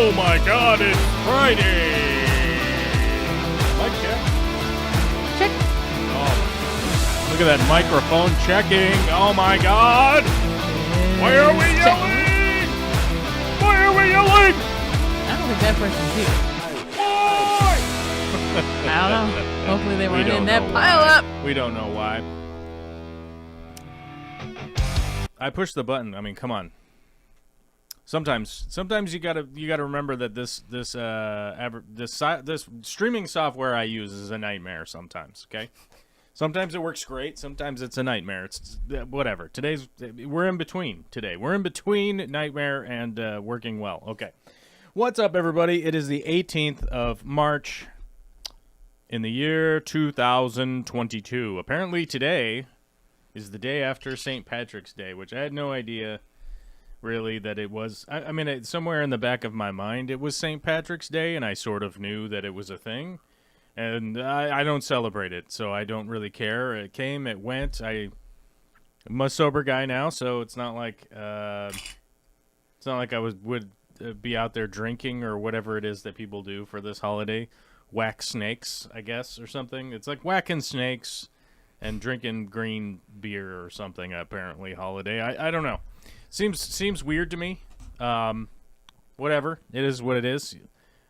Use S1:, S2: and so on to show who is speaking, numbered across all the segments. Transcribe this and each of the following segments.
S1: Oh my God, it's Friday. Mic check.
S2: Check.
S1: Oh, look at that microphone checking. Oh my God. Why are we yelling? Why are we yelling?
S2: I don't think that person's here.
S1: Why?
S2: I don't know. Hopefully they weren't in that
S1: know
S2: pile
S1: why.
S2: up.
S1: We don't know why. I pushed the button. I mean, come on. Sometimes you gotta remember that this streaming software I use is a nightmare. Sometimes, okay. Sometimes it works great. Sometimes it's a nightmare. It's whatever. We're in between today. We're in between nightmare and working well. Okay. What's up, everybody? It is the 18th of March in the year 2022. Apparently today is the day after St. Patrick's Day, which I had no idea really that it was. I mean, somewhere in the back of my mind it was St. Patrick's Day, and I sort of knew that it was a thing. And I don't celebrate it, so I don't really care. It came, it went. I'm a sober guy now, so it's not like I would be out there drinking or whatever it is that people do for this holiday. Whack snakes, I guess, or something. It's like whacking snakes and drinking green beer or something. Apparently, holiday. I don't know. Seems weird to me. Whatever. It is what it is.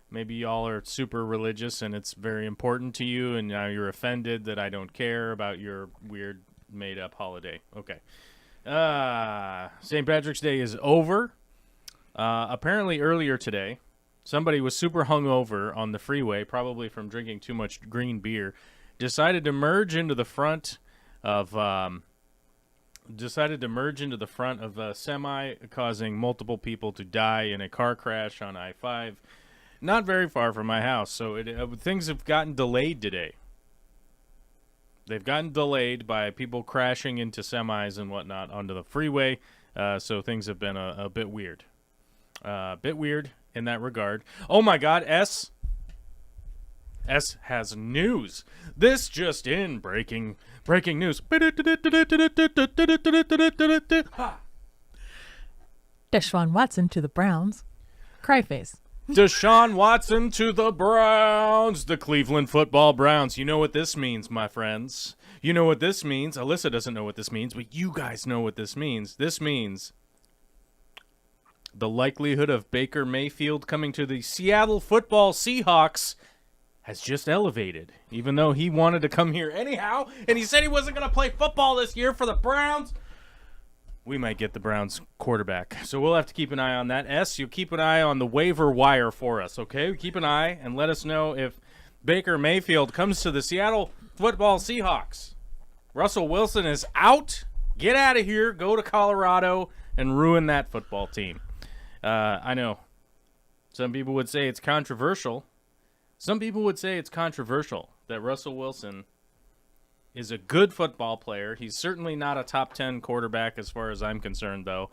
S1: Maybe y'all are super religious and it's very important to you, and now you're offended that I don't care about your weird made-up holiday. Okay. St. Patrick's Day is over. Apparently earlier today, somebody was super hungover on the freeway, probably from drinking too much green beer, decided to merge into the front of a semi, causing multiple people to die in a car crash on I-5. Not very far from my house, so things have gotten delayed today. They've gotten delayed by people crashing into semis and whatnot onto the freeway, so things have been a bit weird. Bit weird in that regard. Oh my God, S has news. This just in, breaking news.
S2: Deshaun Watson to the Browns. Cryface.
S1: Deshaun Watson to the Browns, the Cleveland football Browns. You know what this means, my friends. You know what this means. Alyssa doesn't know what this means, but you guys know what this means. This means the likelihood of Baker Mayfield coming to the Seattle football Seahawks has just elevated, even though he wanted to come here anyhow, and he said he wasn't going to play football this year for the Browns. We might get the Browns quarterback, so we'll have to keep an eye on that. S, you keep an eye on the waiver wire for us, okay? Keep an eye and let us know if Baker Mayfield comes to the Seattle football Seahawks. Russell Wilson is out. Get out of here. Go to Colorado and ruin that football team. I know some people would say it's controversial. Some people would say it's controversial that Russell Wilson is a good football player. He's certainly not a top 10 quarterback as far as I'm concerned, though.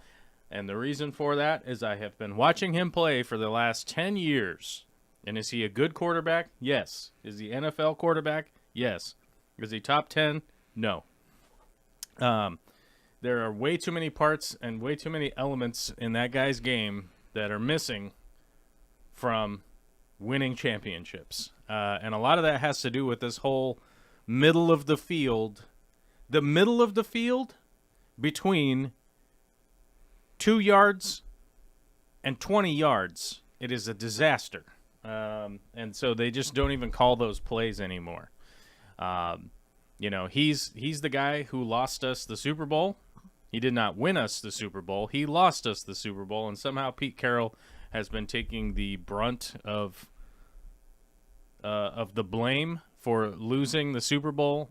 S1: And the reason for that is I have been watching him play for the last 10 years. And is he a good quarterback? Yes. Is he NFL quarterback? Yes. Is he top 10? No. There are way too many parts and way too many elements in that guy's game that are missing from winning championships. And a lot of that has to do with this whole middle of the field between 2 yards and 20 yards. It is a disaster. And so they just don't even call those plays anymore. He's the guy who lost us the Super Bowl. He did not win us the Super Bowl. He lost us the Super Bowl, and somehow Pete Carroll has been taking the brunt of the blame for losing the Super Bowl,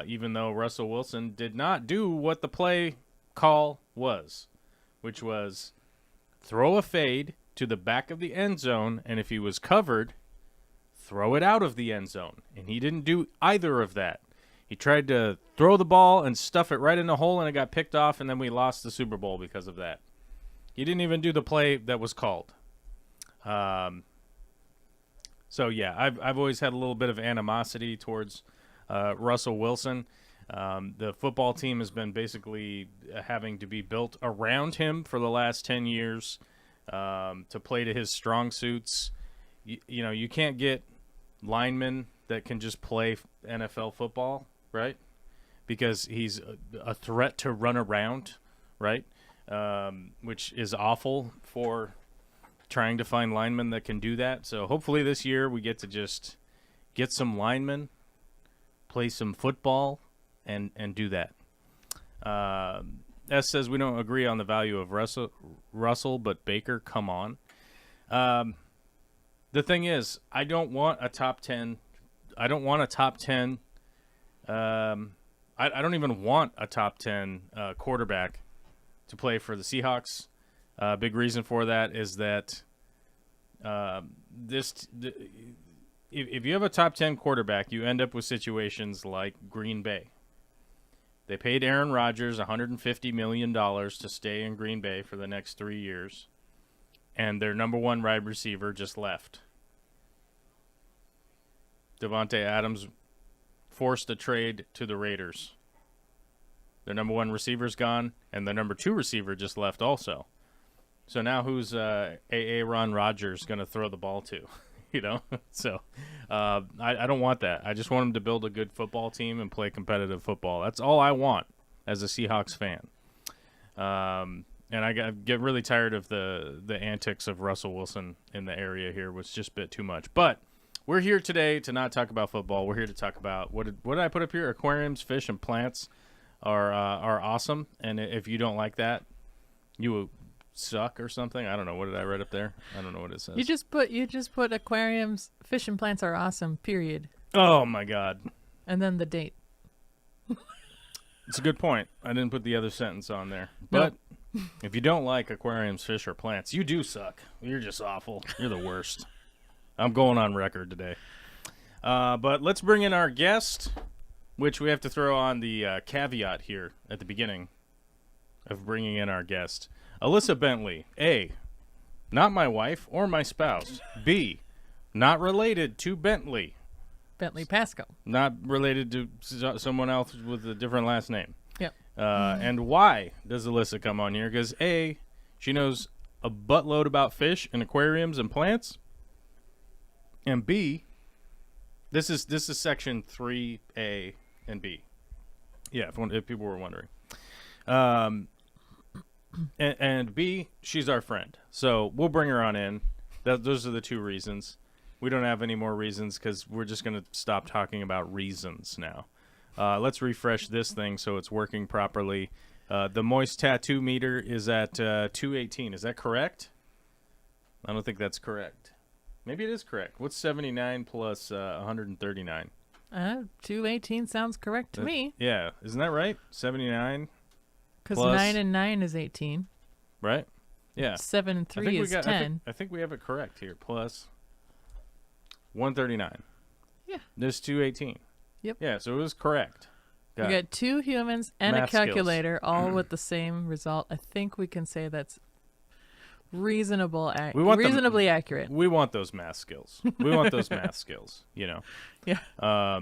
S1: even though Russell Wilson did not do what the play call was, which was throw a fade to the back of the end zone, and if he was covered, throw it out of the end zone. And he didn't do either of that. He tried to throw the ball and stuff it right in the hole, and it got picked off, and then we lost the Super Bowl because of that. He didn't even do the play that was called. So, yeah, I've always had a little bit of animosity towards Russell Wilson. The football team has been basically having to be built around him for the last 10 years. to play to his strong suits. You know, you can't get linemen that can just play NFL football, right? Because he's a threat to run around, right? Which is awful for trying to find linemen that can do that. So hopefully this year we get to just get some linemen, play some football, and do that. S says we don't agree on the value of Russell, but Baker, come on. The thing is, I don't want a top 10. I don't want a top 10. I don't even want a top 10 quarterback to play for the Seahawks. Big reason for that is that if you have a top 10 quarterback, you end up with situations like Green Bay. They paid Aaron Rodgers $150 million to stay in Green Bay for the next 3 years, and their number one wide receiver just left. Devontae Adams forced a trade to the Raiders. Their number one receiver's gone, and the number two receiver just left also. So now who's Aaron Rodgers going to throw the ball to? You know? So I don't want that. I just want him to build a good football team and play competitive football. That's all I want as a Seahawks fan. And I get really tired of the antics of Russell Wilson in the area here, which is just a bit too much. But we're here today to not talk about football. We're here to talk about what did I put up here? Aquariums, fish, and plants are awesome. And if you don't like that, you suck or something. I don't know. What did I write up there? I don't know what it says.
S2: You just put aquariums, fish and plants are awesome, period.
S1: Oh my God.
S2: And then the date.
S1: It's a good point. I didn't put the other sentence on there. But if you don't like aquariums, fish, or plants, you do suck. You're just awful. You're the worst. I'm going on record today. But let's bring in our guest, which we have to throw on the caveat here at the beginning of bringing in our guest. Alyssa Bentley, A, not my wife or my spouse. B, not related to Bentley.
S2: Bentley Pasco.
S1: Not related to someone else with a different last name.
S2: Yep.
S1: And why does Alyssa come on here? Because A, she knows a buttload about fish and aquariums and plants. And B, this is section 3A and B. Yeah, if people were wondering. And B, she's our friend. So we'll bring her on in. Those are the two reasons. We don't have any more reasons because we're just going to stop talking about reasons now. Let's refresh this thing so it's working properly. The moist tattoo meter is at 218. Is that correct? I don't think that's correct. Maybe it is correct. What's 79 plus 139?
S2: 218 sounds correct to me.
S1: Yeah. Isn't that right? 79?
S2: Because 9 and 9 is 18.
S1: Right? Yeah.
S2: 7 and 3 is 10.
S1: I think we have it correct here. Plus 139.
S2: Yeah.
S1: This 218.
S2: Yep.
S1: Yeah, so it was correct.
S2: We got two humans and
S1: Math
S2: a calculator all with the same result. I think we can say that's reasonably accurate.
S1: We want those math skills. We want those math skills, you know.
S2: Yeah.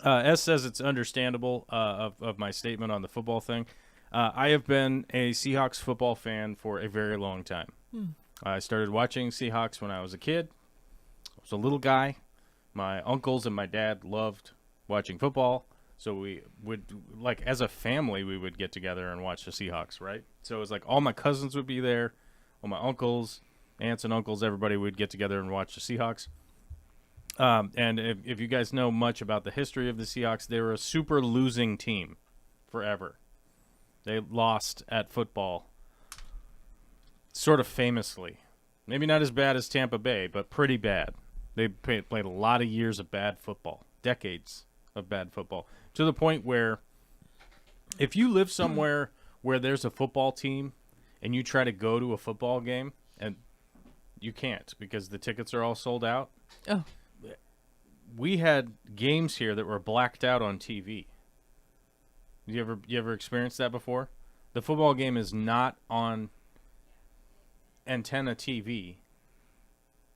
S1: S says it's understandable of my statement on the football thing. I have been a Seahawks football fan for a very long time. I started watching Seahawks when I was a kid. I was a little guy. My uncles and my dad loved watching football. So we would, like, as a family, we would get together and watch the Seahawks, right? So it was like all my cousins would be there, all my uncles, aunts and uncles, everybody would get together and watch the Seahawks. And if you guys know much about the history of the Seahawks, they were a super losing team forever. They lost at football sort of famously. Maybe not as bad as Tampa Bay, but pretty bad. They played a lot of years of bad football, decades of bad football, to the point where if you live somewhere where there's a football team and you try to go to a football game, and you can't because the tickets are all sold out.
S2: Oh.
S1: We had games here that were blacked out on TV. You ever experienced that before? The football game is not on antenna TV.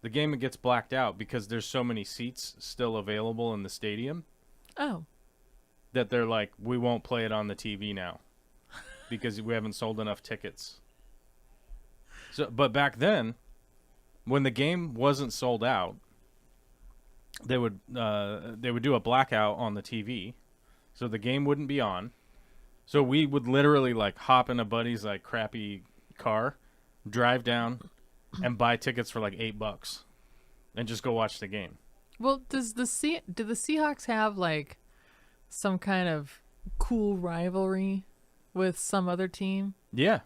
S1: The game gets blacked out because there's so many seats still available in the stadium.
S2: Oh.
S1: That they're like, we won't play it on the TV now because we haven't sold enough tickets. But back then, when the game wasn't sold out, they would do a blackout on the TV, so the game wouldn't be on. So we would literally like hop in a buddy's like crappy car, drive down, and buy tickets for like $8, and just go watch the game.
S2: Well, do the Seahawks have like some kind of cool rivalry with some other team?
S1: Yeah.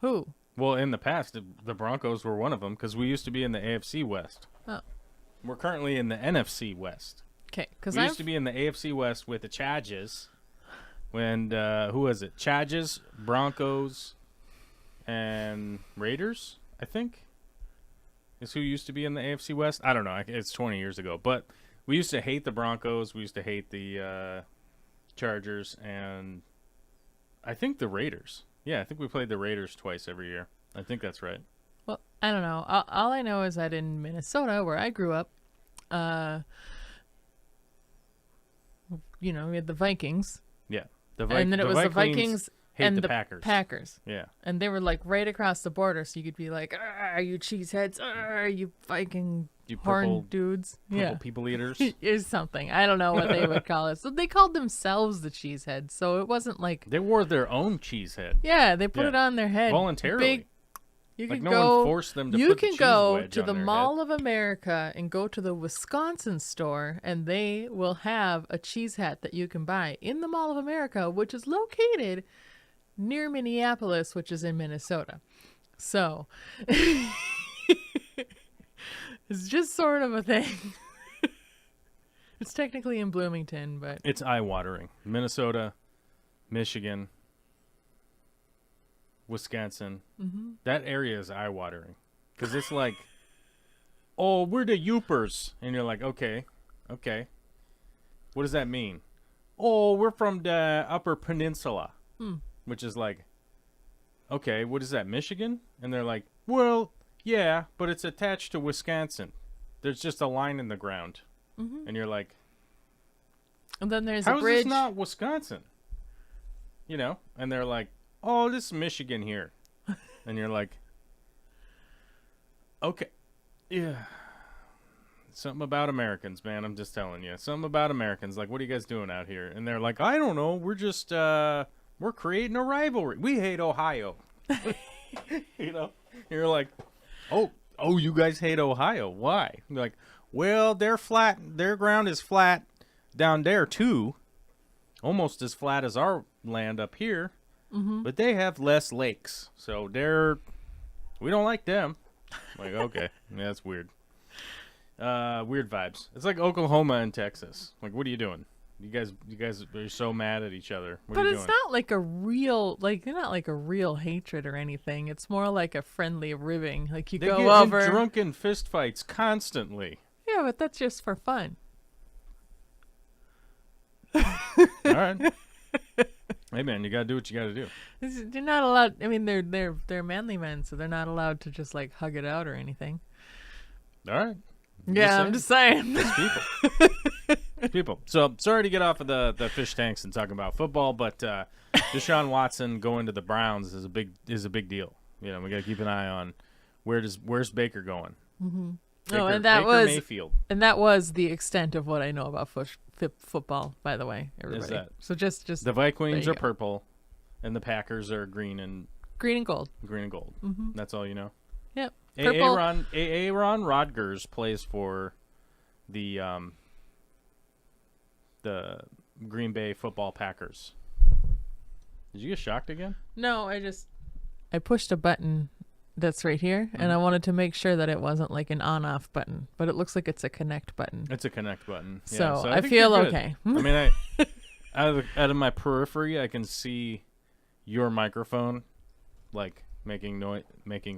S2: Who?
S1: Well, in the past, the Broncos were one of them because we used to be in the AFC West.
S2: Oh.
S1: We're currently in the NFC West.
S2: Okay, because
S1: we used to be in the AFC West with the Chargers. When who was it? Chargers, Broncos, and Raiders, I think, is who used to be in the AFC West. I don't know. It's 20 years ago. But we used to hate the Broncos. We used to hate the Chargers, and I think the Raiders. Yeah, I think we played the Raiders twice every year. I think that's right.
S2: Well, I don't know. All I know is that in Minnesota, where I grew up, we had the Vikings.
S1: Yeah.
S2: And then it was the Vikings and the Packers.
S1: Yeah.
S2: And they were like right across the border, so you could be like, "Are you cheeseheads? Are you Viking horn dudes?
S1: Purple people eaters."
S2: Is something. I don't know what they would call it. So they called themselves the cheeseheads. So it wasn't like
S1: they wore their own cheese head.
S2: Yeah, they put it on their head
S1: voluntarily.
S2: You
S1: like
S2: can
S1: no
S2: go,
S1: one forced them to
S2: you
S1: put
S2: can
S1: the cheese
S2: go
S1: wedge
S2: to
S1: on
S2: the
S1: their
S2: Mall
S1: head.
S2: of America and go to the Wisconsin store, and they will have a cheese hat that you can buy in the Mall of America, which is located near Minneapolis, which is in Minnesota. So it's just sort of a thing. It's technically in Bloomington, but
S1: it's eye-watering. Minnesota, Michigan, Wisconsin.
S2: Mm-hmm.
S1: That area is eye-watering because it's like, oh, we're the Yoopers, and you're like, okay, what does that mean? Oh, we're from the Upper Peninsula, which is like, okay, what is that, Michigan? And they're like, well, yeah, but it's attached to Wisconsin. There's just a line in the ground, and you're like,
S2: and then there's
S1: how
S2: a bridge.
S1: Is this not Wisconsin? And they're like, oh, this is Michigan here. And you're like, okay. Yeah. Something about Americans, man. I'm just telling you. Something about Americans. Like, what are you guys doing out here? And they're like, I don't know. We're just, we're creating a rivalry. We hate Ohio. You're like, oh, you guys hate Ohio. Why? You're like, well, they're flat. Their ground is flat down there, too. Almost as flat as our land up here. But they have less lakes, so we don't like them. Like, okay, yeah, that's weird. Weird vibes. It's like Oklahoma and Texas. Like, what are you doing? You guys are so mad at each other. What are you doing?
S2: Not like a real, not like a real hatred or anything. It's more like a friendly ribbing. Like they go
S1: get
S2: over
S1: in drunken fist fights constantly.
S2: Yeah, but that's just for fun.
S1: All right. Hey man, you gotta do what you gotta do.
S2: They're not allowed. I mean, they're manly men, so they're not allowed to just like hug it out or anything.
S1: All right.
S2: I'm just saying.
S1: It's people. So sorry to get off of the fish tanks and talking about football, but Deshaun Watson going to the Browns is a big deal. We gotta keep an eye on where's Baker going.
S2: Mm-hmm.
S1: Baker Mayfield.
S2: And that was the extent of what I know about football, by the way, everybody.
S1: Is that?
S2: So just
S1: the Vikings are purple, and the Packers are green and
S2: gold.
S1: Green and gold.
S2: Mm-hmm.
S1: That's all you know.
S2: Yep.
S1: Aaron Rodgers plays for the Green Bay Football Packers. Did you get shocked again?
S2: No, I pushed a button that's right here, and I wanted to make sure that it wasn't like an on-off button, but it looks like it's a connect button.
S1: It's a connect button.
S2: So,
S1: I
S2: I feel okay.
S1: I mean, out of my periphery, I can see your microphone, like making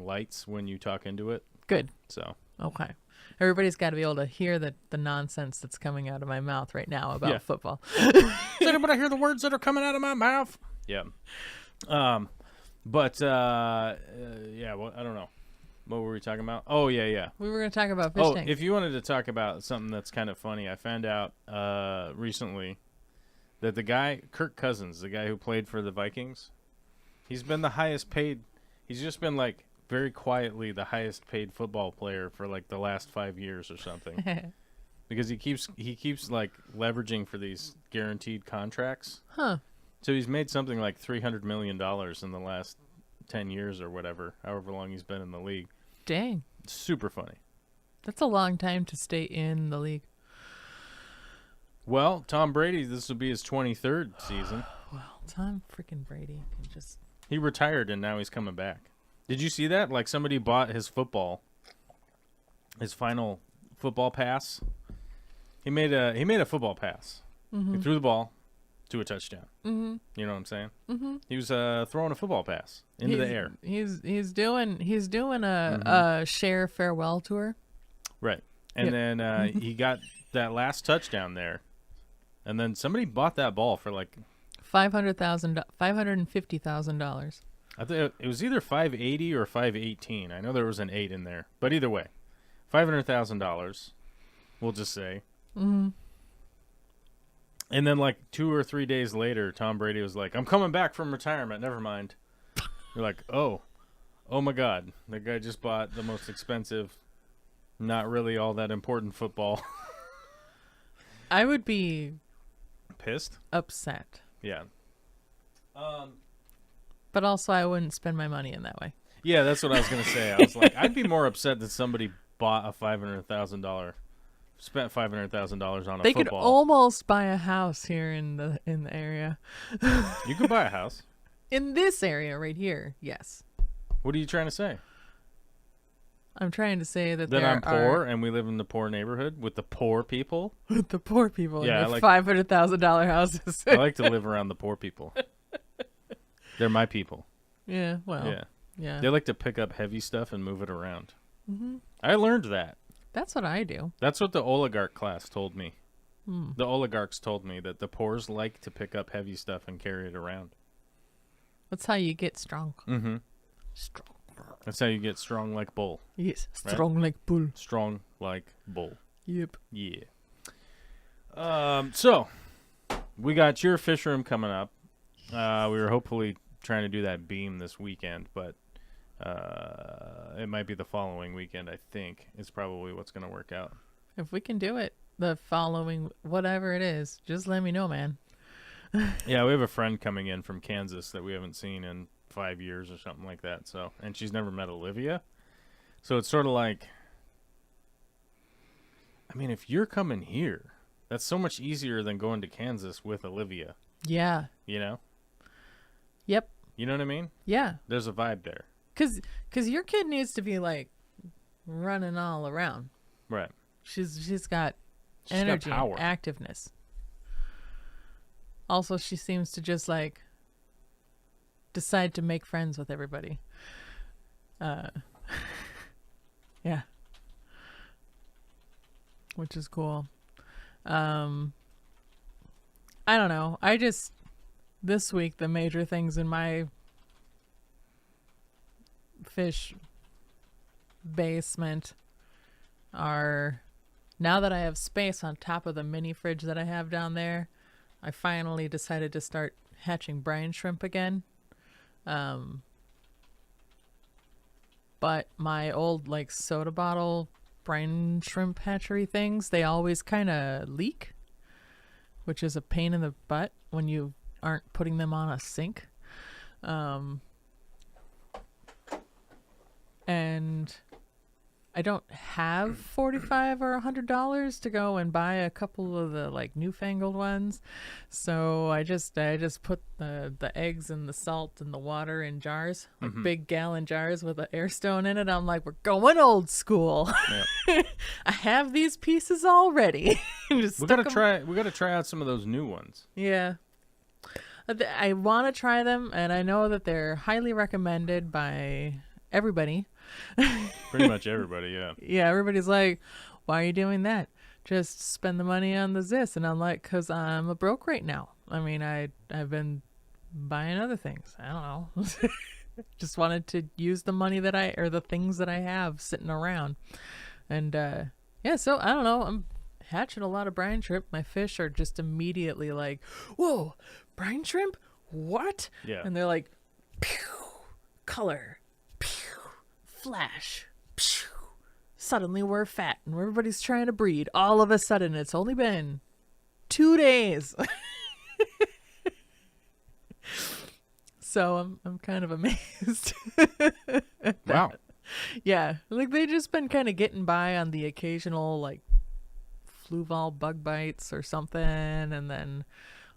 S1: lights when you talk into it.
S2: Good.
S1: So
S2: okay, everybody's got to be able to hear the nonsense that's coming out of my mouth right now about football.
S1: Does anybody hear the words that are coming out of my mouth? Yeah. But well, I don't know. What were we talking about? Oh, yeah.
S2: We were going to talk about fish tanks.
S1: If you wanted to talk about something that's kind of funny, I found out recently that the guy, Kirk Cousins, the guy who played for the Vikings, he's been the highest paid. He's just been like very quietly the highest paid football player for like the last 5 years or something. Because he keeps like leveraging for these guaranteed contracts.
S2: Huh.
S1: So he's made something like $300 million in the last 10 years or whatever, however long he's been in the league.
S2: Dang.
S1: It's super funny.
S2: That's a long time to stay in the league.
S1: Well, Tom Brady, this will be his 23rd season.
S2: Well, Tom freaking Brady can just...
S1: He retired and now he's coming back. Did you see that? Like somebody bought his final football pass. He made a football pass.
S2: Mm-hmm.
S1: He threw the ball to a touchdown.
S2: Mm-hmm.
S1: You know what I'm saying?
S2: Mm-hmm.
S1: He was throwing a football pass into the air.
S2: He's doing a share farewell tour.
S1: Right. And then he got that last touchdown there. And then somebody bought that ball for like
S2: $550,000.
S1: I think it was either $580 or $518. I know there was an 8 in there, but either way, $500,000. We'll just say.
S2: Mm-hmm.
S1: And then like 2 or 3 days later, Tom Brady was like, "I'm coming back from retirement. Never mind." You're like, oh my God, that guy just bought the most expensive, not really all that important football.
S2: I would be
S1: Pissed?
S2: upset,
S1: Yeah.
S2: but also I wouldn't spend my money in that way.
S1: Yeah, that's what I was gonna say. I was like, I'd be more upset that somebody bought a spent $500,000 on a
S2: They
S1: football.
S2: could almost buy a house here in the area.
S1: You could buy a house.
S2: In this area right here, yes.
S1: What are you trying to say?
S2: I'm trying to say that
S1: That
S2: there
S1: I'm poor and we live in the poor neighborhood with the poor people?
S2: the poor people
S1: Yeah,
S2: in
S1: like-
S2: $500,000 houses.
S1: I like to live around the poor people. They're my people.
S2: Yeah, well,
S1: Yeah.
S2: yeah.
S1: They like to pick up heavy stuff and move it around.
S2: Mm-hmm.
S1: I learned that.
S2: That's what I do.
S1: That's what the oligarch class told me.
S2: Hmm.
S1: The oligarchs told me that the poors like to pick up heavy stuff and carry it around.
S2: That's how you get strong.
S1: Mm-hmm.
S2: Strong.
S1: That's how you get strong like bull.
S2: Yes,
S1: Right?
S2: strong like bull.
S1: Strong like bull.
S2: Yep.
S1: Yeah. So we got your fish room coming up. We were hopefully trying to do that beam this weekend, but it might be the following weekend. I think it's probably what's going to work out.
S2: If we can do it the following, whatever it is, just let me know, man.
S1: Yeah, we have a friend coming in from Kansas that we haven't seen in 5 years or something like that. So, and she's never met Olivia. So it's sort of like, I mean, if you're coming here, that's so much easier than going to Kansas with Olivia,
S2: Yeah.
S1: you know?
S2: Yep.
S1: You know what I mean?
S2: Yeah.
S1: There's a vibe there.
S2: Cause your kid needs to be like running all around.
S1: Right.
S2: She's got
S1: She's got
S2: energy,
S1: power.
S2: and activeness. Also, she seems to just like decide to make friends with everybody. Yeah. Which is cool. I don't know. This week, the major things in my fish basement are, now that I have space on top of the mini fridge that I have down there, I finally decided to start hatching brine shrimp again. But my old like soda bottle brine shrimp hatchery things, they always kind of leak, which is a pain in the butt when you aren't putting them on a sink. And I don't have $45 or $100 to go and buy a couple of the like newfangled ones, so I just put the eggs and the salt and the water in jars, like big gallon jars with an air stone in it. I'm like, we're going old school.
S1: Yep.
S2: I have these pieces already. Just
S1: We
S2: stuck
S1: gotta
S2: 'em-
S1: try out some of those new ones.
S2: Yeah. I want to try them, and I know that they're highly recommended by everybody.
S1: Pretty much everybody, yeah.
S2: Yeah, everybody's like, why are you doing that? Just spend the money on the Zis. And I'm like, because I'm a broke right now. I mean, I've been buying other things. I don't know. Just wanted to use the money or the things that I have sitting around. And yeah, so I don't know. I'm hatching a lot of brine shrimp. My fish are just immediately like, whoa, brine shrimp? What?
S1: Yeah.
S2: And they're like, pew, color, pew, flash, pshh, suddenly we're fat and everybody's trying to breed. All of a sudden, it's only been 2 days. So I'm kind of amazed.
S1: Wow.
S2: Yeah, like they just been kind of getting by on the occasional like fluval bug bites or something, and then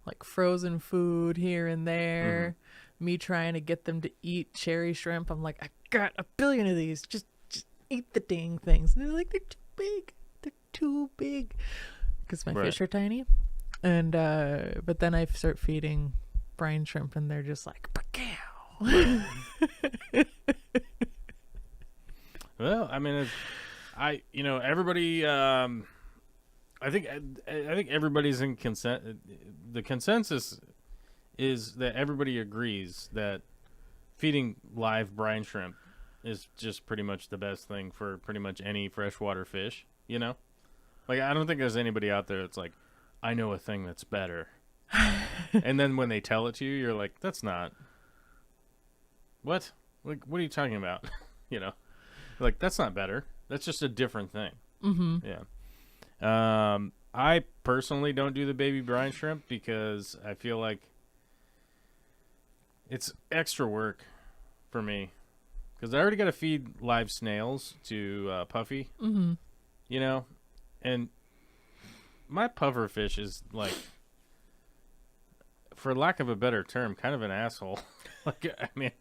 S2: like frozen food here and there. Me trying to get them to eat cherry shrimp. I'm like, I got a billion of these. Just eat the dang things. And they're like, they're too big. They're too big. Because my fish are tiny. And but then I start feeding brine shrimp, and they're just like, "Pacow."
S1: Well, I mean, everybody. I think everybody's in consent. The consensus is that everybody agrees that feeding live brine shrimp is just pretty much the best thing for pretty much any freshwater fish. You know, like I don't think there's anybody out there that's like, I know a thing that's better. And then when they tell it to you, you're like, that's not. What? Like, what are you talking about? You know, like that's not better. That's just a different thing.
S2: Mm-hmm.
S1: Yeah. I personally don't do the baby brine shrimp because I feel like it's extra work for me. Because I already got to feed live snails to Puffy.
S2: Mm-hmm.
S1: You know, and my puffer fish is like, for lack of a better term, kind of an asshole. Like, I mean,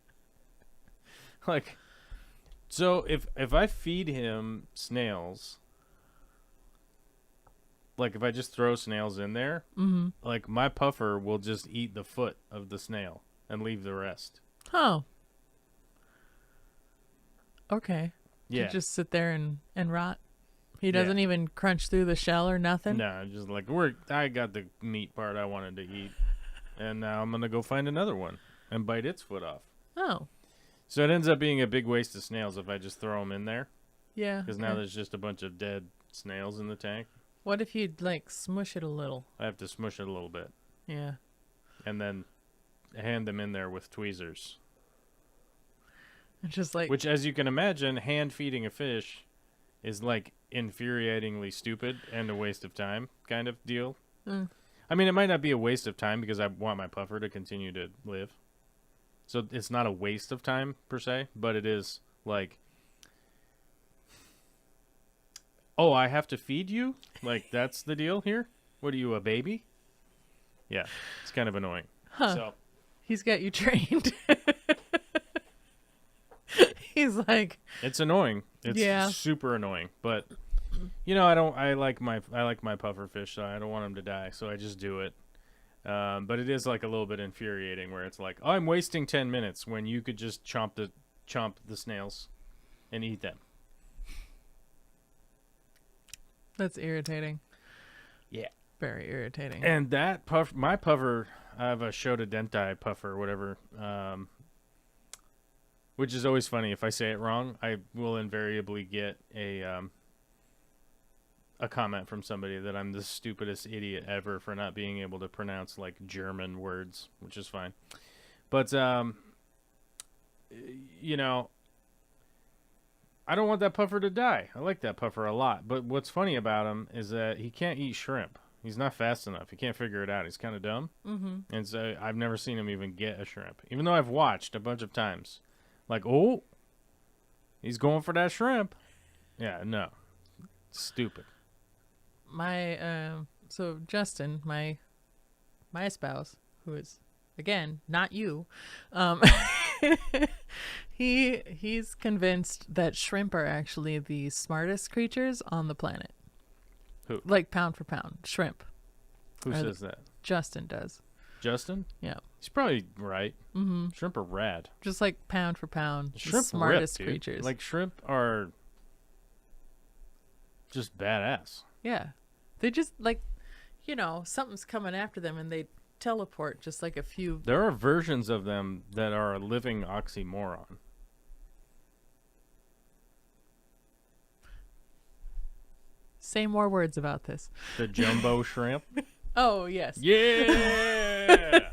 S1: like, so if I feed him snails, like if I just throw snails in there, like my puffer will just eat the foot of the snail and leave the rest.
S2: Oh. Okay.
S1: Yeah.
S2: To just sit there and rot. He doesn't even crunch through the shell or nothing?
S1: No, just like, I got the meat part I wanted to eat, and now I'm going to go find another one and bite its foot off.
S2: Oh.
S1: So it ends up being a big waste of snails if I just throw them in there.
S2: Yeah.
S1: Because now there's just a bunch of dead snails in the tank.
S2: What if you'd, like, smush it a little?
S1: I have to smush it a little bit.
S2: Yeah.
S1: And then hand them in there with tweezers.
S2: It's just like...
S1: Which, as you can imagine, hand feeding a fish is, like, infuriatingly stupid and a waste of time kind of deal. I mean, it might not be a waste of time because I want my puffer to continue to live. So it's not a waste of time, per se, but it is, like... Oh, I have to feed you? Like, that's the deal here? What are you, a baby? Yeah, it's kind of annoying.
S2: Huh.
S1: So,
S2: he's got you trained. He's like...
S1: It's annoying. It's super annoying. But, you know, I like my puffer fish, so I don't want them to die, so I just do it. But it is, like, a little bit infuriating where it's like, oh, I'm wasting 10 minutes when you could just chomp the snails and eat them.
S2: That's irritating.
S1: Yeah.
S2: Very irritating.
S1: And that my puffer, I have a Shota puffer or whatever, which is always funny. If I say it wrong, I will invariably get a comment from somebody that I'm the stupidest idiot ever for not being able to pronounce, like, German words, which is fine. But, you know, I don't want that puffer to die. I like that puffer a lot. But what's funny about him is that he can't eat shrimp. He's not fast enough. He can't figure it out. He's kind of dumb.
S2: Mm-hmm.
S1: And so I've never seen him even get a shrimp. Even though I've watched a bunch of times. Like, oh, he's going for that shrimp. Yeah, no. Stupid.
S2: So Justin, my spouse, who is, again, not you, he's convinced that shrimp are actually the smartest creatures on the planet.
S1: Who?
S2: Like, pound for pound. Shrimp.
S1: Who says that?
S2: Justin does.
S1: Justin?
S2: Yeah.
S1: He's probably right.
S2: Mm-hmm.
S1: Shrimp are rad.
S2: Just like pound for pound.
S1: Shrimp
S2: the smartest
S1: rip, dude.
S2: creatures.
S1: Like, shrimp are just badass.
S2: Yeah. They just, like, you know, something's coming after them and they teleport just like a few.
S1: There are versions of them that are a living oxymoron.
S2: Say more words about this.
S1: The jumbo shrimp.
S2: Oh, yes.
S1: Yeah!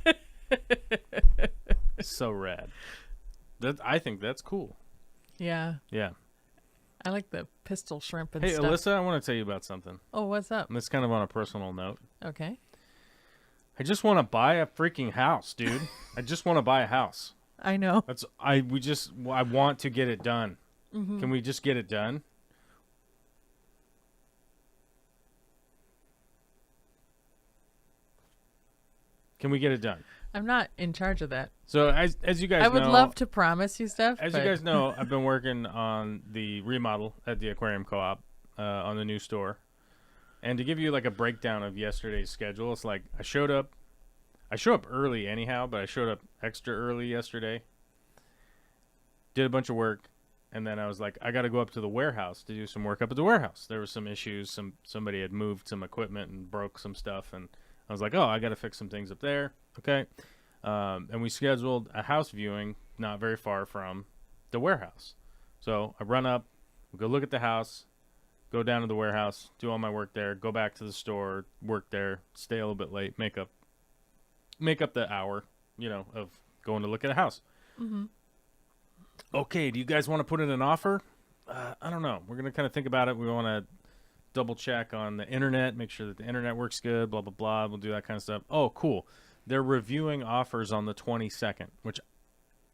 S1: So rad. I think that's cool.
S2: Yeah.
S1: Yeah.
S2: I like the pistol shrimp and
S1: Hey,
S2: stuff.
S1: Alyssa, I want to tell you about something.
S2: Oh, what's up?
S1: And this kind of on a personal note.
S2: Okay.
S1: I just want to buy a freaking house, dude. I just want to buy a house.
S2: I know.
S1: I want to get it done.
S2: Mm-hmm.
S1: Can we just get it done? Can we get it done?
S2: I'm not in charge of that.
S1: So as you guys know,
S2: I would love to promise you stuff.
S1: as
S2: but...
S1: you guys know, I've been working on the remodel at the Aquarium Co-op on the new store. And to give you like a breakdown of yesterday's schedule, it's like I show up early anyhow, but I showed up extra early yesterday. Did a bunch of work, and then I was like, I got to go up to the warehouse to do some work up at the warehouse. There were some issues. Somebody had moved some equipment and broke some stuff, and I was like, oh, I got to fix some things up there. Okay. And we scheduled a house viewing not very far from the warehouse. So I run up, we go look at the house, go down to the warehouse, do all my work there, go back to the store, work there, stay a little bit late, make up the hour, of going to look at a house.
S2: Mm-hmm.
S1: Okay, do you guys want to put in an offer? I don't know. We're going to kind of think about it. We want to double check on the internet, make sure that the internet works good, blah, blah, blah. We'll do that kind of stuff. Oh, cool. They're reviewing offers on the 22nd, which,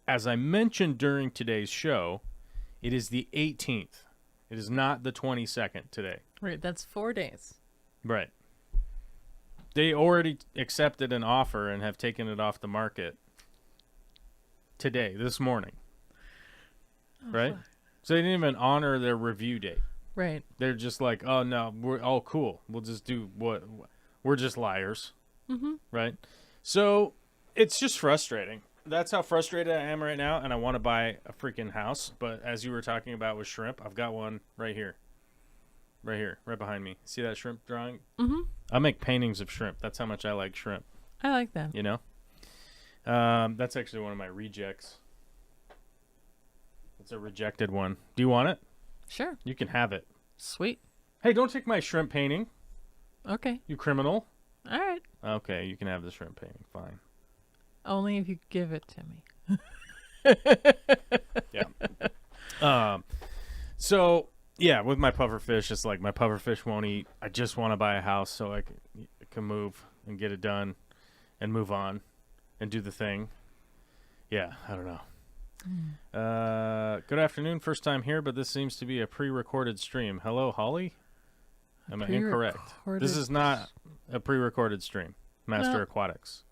S1: as I mentioned during today's show, it is the 18th. It is not the 22nd today.
S2: Right, that's 4 days.
S1: Right. They already accepted an offer and have taken it off the market today, this morning. Right?
S2: Fuck.
S1: So they didn't even honor their review date.
S2: Right.
S1: They're just like, oh, no, cool. We'll just do we're just liars.
S2: Mm-hmm.
S1: Right? So it's just frustrating. That's how frustrated I am right now, and I want to buy a freaking house. But as you were talking about with shrimp, I've got one right here. Right here, right behind me. See that shrimp drawing?
S2: Mm-hmm.
S1: I make paintings of shrimp. That's how much I like shrimp.
S2: I like that.
S1: That's actually one of my rejects. It's a rejected one. Do you want it?
S2: Sure.
S1: You can have it.
S2: Sweet.
S1: Hey, don't take my shrimp painting,
S2: Okay.
S1: you criminal.
S2: All right.
S1: Okay, you can have the shrimp painting. Fine.
S2: Only if you give it to me.
S1: Yeah. So, yeah, with my pufferfish, it's like my pufferfish won't eat. I just want to buy a house so I can move and get it done and move on and do the thing. Yeah, I don't know. Good afternoon. First time here, but this seems to be a pre-recorded stream. Hello, Holly? Am I incorrect? This is not a pre-recorded stream. Master Aquatics.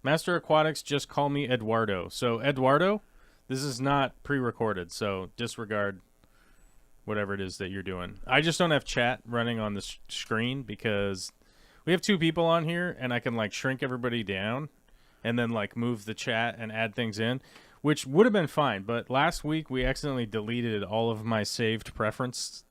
S1: Master Aquatics, just call me Eduardo. So, Eduardo, this is not pre-recorded, so disregard whatever it is that you're doing. I just don't have chat running on the screen because we have two people on here, and I can, like, shrink everybody down and then, like, move the chat and add things in, which would have been fine. But last week, we accidentally deleted all of my saved preference,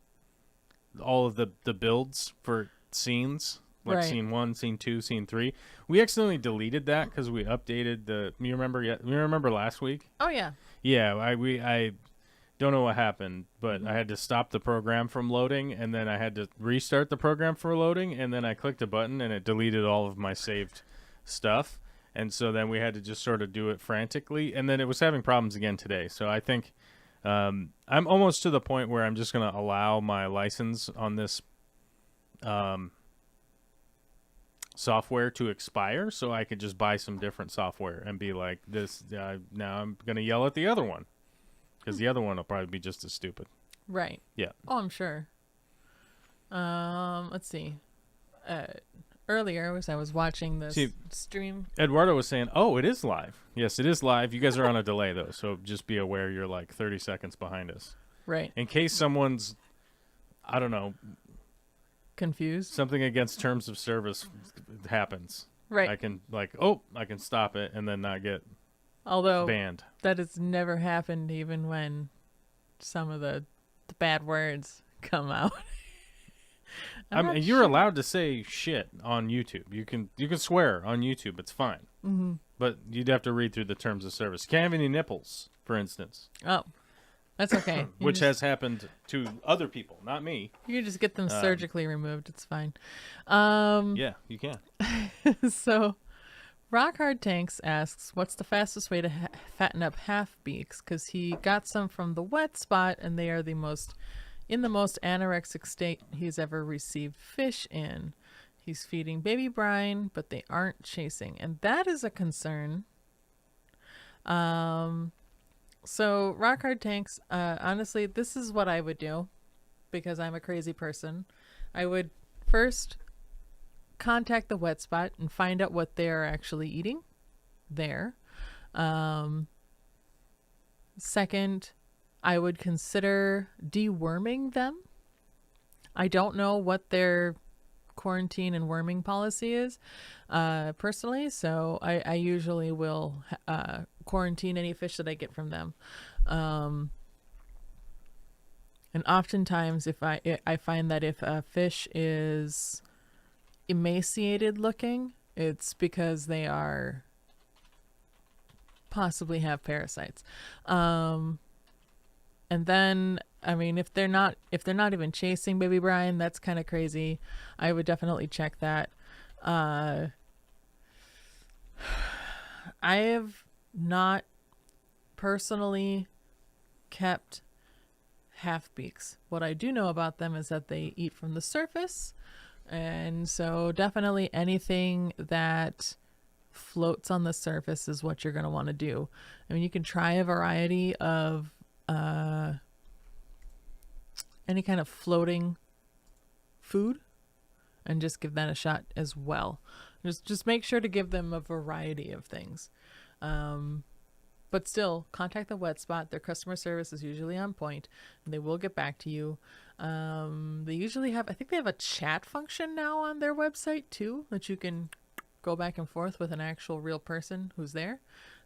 S1: all of the builds for scenes. Like
S2: right.
S1: Scene 1, Scene 2, Scene 3. We accidentally deleted that because we updated the... You remember last week?
S2: Oh, yeah.
S1: Yeah, I don't know what happened, but I had to stop the program from loading, and then I had to restart the program for loading, and then I clicked a button, and it deleted all of my saved stuff. And so then we had to just sort of do it frantically, and then it was having problems again today. So I think I'm almost to the point where I'm just going to allow my license on this... software to expire so I could just buy some different software and be like this. Now I'm going to yell at the other one because the other one will probably be just as stupid.
S2: Right.
S1: Yeah.
S2: Oh, I'm sure. Let's see. Earlier, as I was watching this stream.
S1: Eduardo was saying, oh, it is live. Yes, it is live. You guys are on a delay though. So just be aware you're like 30 seconds behind us.
S2: Right.
S1: In case someone's, I don't know,
S2: confused.
S1: Something against terms of service happens.
S2: Right.
S1: I can stop it and then not get banned.
S2: That has never happened even when some of the bad words come out.
S1: I mean, you're allowed to say shit on YouTube. You can swear on YouTube. It's fine.
S2: Mm-hmm.
S1: But you'd have to read through the terms of service. Can't have any nipples, for instance.
S2: Oh. That's okay.
S1: Which has happened to other people, not me.
S2: You can just get them surgically removed. It's fine.
S1: Yeah, you can.
S2: So Rockhard Tanks asks, what's the fastest way to fatten up half beaks? Because he got some from the wet spot, and they are the most anorexic state he's ever received fish in. He's feeding baby brine, but they aren't chasing, and that is a concern. So Rockhard Tanks, honestly, this is what I would do, because I'm a crazy person. I would first contact the wet spot and find out what they're actually eating there. Second, I would consider deworming them. I don't know what their quarantine and worming policy is personally, so I usually will quarantine any fish that I get from them. And oftentimes if I find that if a fish is emaciated looking, it's because they are possibly have parasites. And then, I mean, if they're not even chasing baby brine, that's kind of crazy. I would definitely check that. I have not personally kept half beaks. What I do know about them is that they eat from the surface. And so definitely anything that floats on the surface is what you're going to want to do. I mean, you can try a variety of any kind of floating food and just give that a shot as well. Just make sure to give them a variety of things. But still, contact the wet spot. Their customer service is usually on point. And they will get back to you. They usually have, I think they have a chat function now on their website too, that you can go back and forth with an actual real person who's there.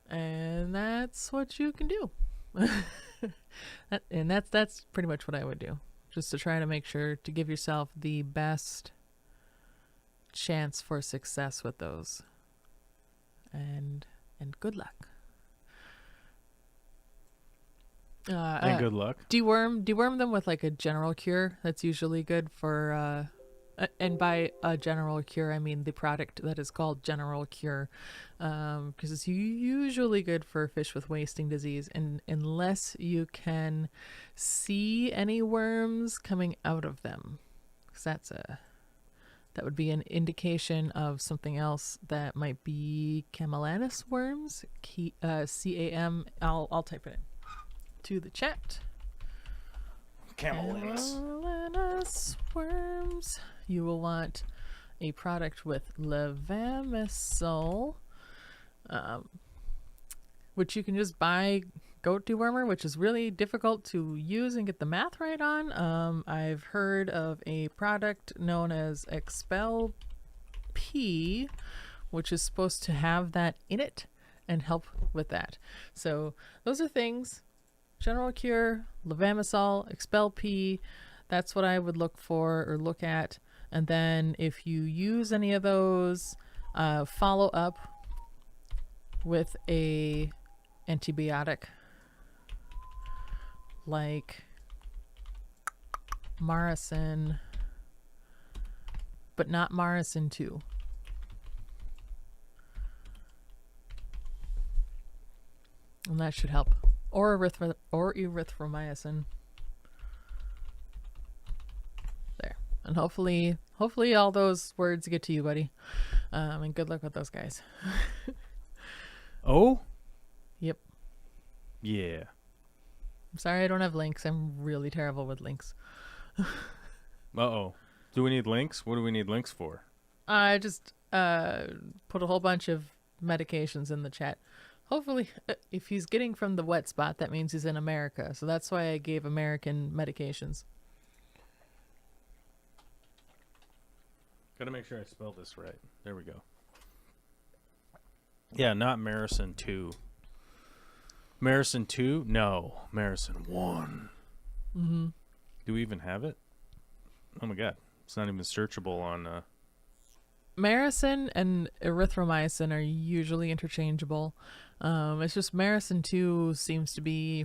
S2: And that's what you can do. And that's pretty much what I would do. Just to try to make sure to give yourself the best chance for success with those. And good luck.
S1: And good luck.
S2: Deworm them with like a general cure. That's usually good for and by a general cure I mean the product that is called General Cure, because it's usually good for fish with wasting disease, and unless you can see any worms coming out of them, because that would be an indication of something else that might be Camellanus worms. CAM. I'll type it in to the chat. Camellanus worms. You will want a product with levamisole, which you can just buy goat dewormer, which is really difficult to use and get the math right on. I've heard of a product known as Expel P, which is supposed to have that in it and help with that. So those are things. General Cure, levamisole, Expel P, that's what I would look for or look at. And then if you use any of those, follow up with a antibiotic like Maricin, but not Maricin 2. And that should help. Or erythromycin. There. And hopefully all those words get to you, buddy. And good luck with those guys.
S1: Oh?
S2: Yep.
S1: Yeah.
S2: I'm sorry I don't have links. I'm really terrible with links.
S1: Uh-oh. Do we need links? What do we need links for?
S2: I just put a whole bunch of medications in the chat. Hopefully, if he's getting from the wet spot, that means he's in America. So that's why I gave American medications.
S1: Gotta make sure I spell this right. There we go. Yeah, not Maricin 2. Maricin 2? No. Maricin 1.
S2: Mm-hmm.
S1: Do we even have it? Oh my god. It's not even searchable on...
S2: Maricin and erythromycin are usually interchangeable. It's just Maricin 2 seems to be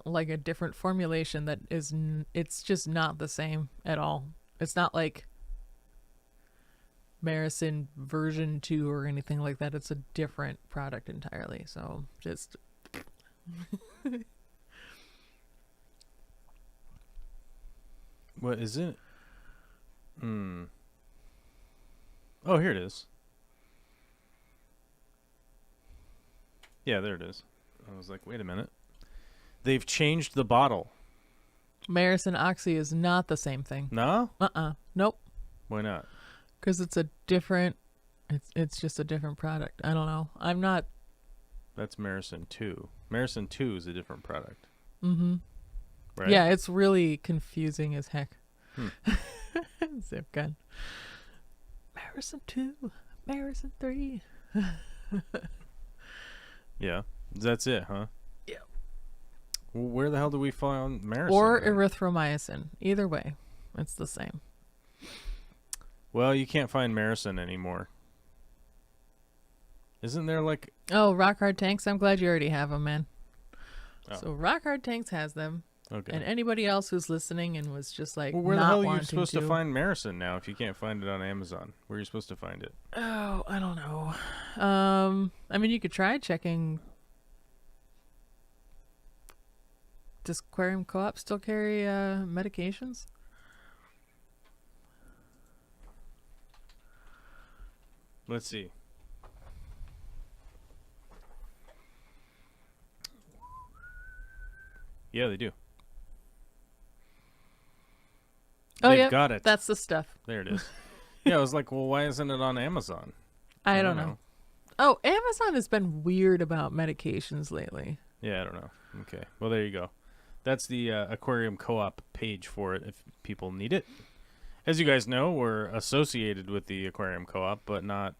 S2: like a different formulation that is... it's just not the same at all. It's not like Marison version 2 or anything like that. It's a different product entirely. So just
S1: What is it? Oh, here it is. Yeah, there it is. I was like, wait a minute. They've changed the bottle.
S2: Marison Oxy is not the same thing.
S1: No?
S2: Nope.
S1: Why not?
S2: Because it's a different. It's just a different product. I don't know. I'm not.
S1: That's Marison 2. Marison 2 is a different product.
S2: Mm-hmm.
S1: Right?
S2: Yeah, it's really confusing as heck. Zip gun. Marison 2, Marison 3.
S1: Yeah. That's it, huh?
S2: Yeah.
S1: Well, where the hell do we find Marison?
S2: Or
S1: then?
S2: erythromycin. Either way, it's the same.
S1: Well, you can't find Marison anymore. Isn't there like...
S2: Oh, Rock Hard Tanks. I'm glad you already have them, man.
S1: Oh.
S2: So Rock Hard Tanks has them.
S1: Okay.
S2: And anybody else who's listening and was just like,
S1: Well, where the
S2: not
S1: hell are you
S2: wanting
S1: supposed to find Marison now if you can't find it on Amazon? Where are you supposed to find it?
S2: Oh, I don't know. I mean, you could try checking. Does Aquarium Co-op still carry medications?
S1: Let's see. Yeah, they do.
S2: Oh,
S1: They've
S2: yeah.
S1: got it.
S2: That's the stuff.
S1: There it is. Yeah, I was like, well, why isn't it on Amazon?
S2: I don't know. Oh, Amazon has been weird about medications lately.
S1: Yeah, I don't know. Okay. Well, there you go. That's the Aquarium Co-op page for it if people need it. As you guys know, we're associated with the Aquarium Co-op, but not...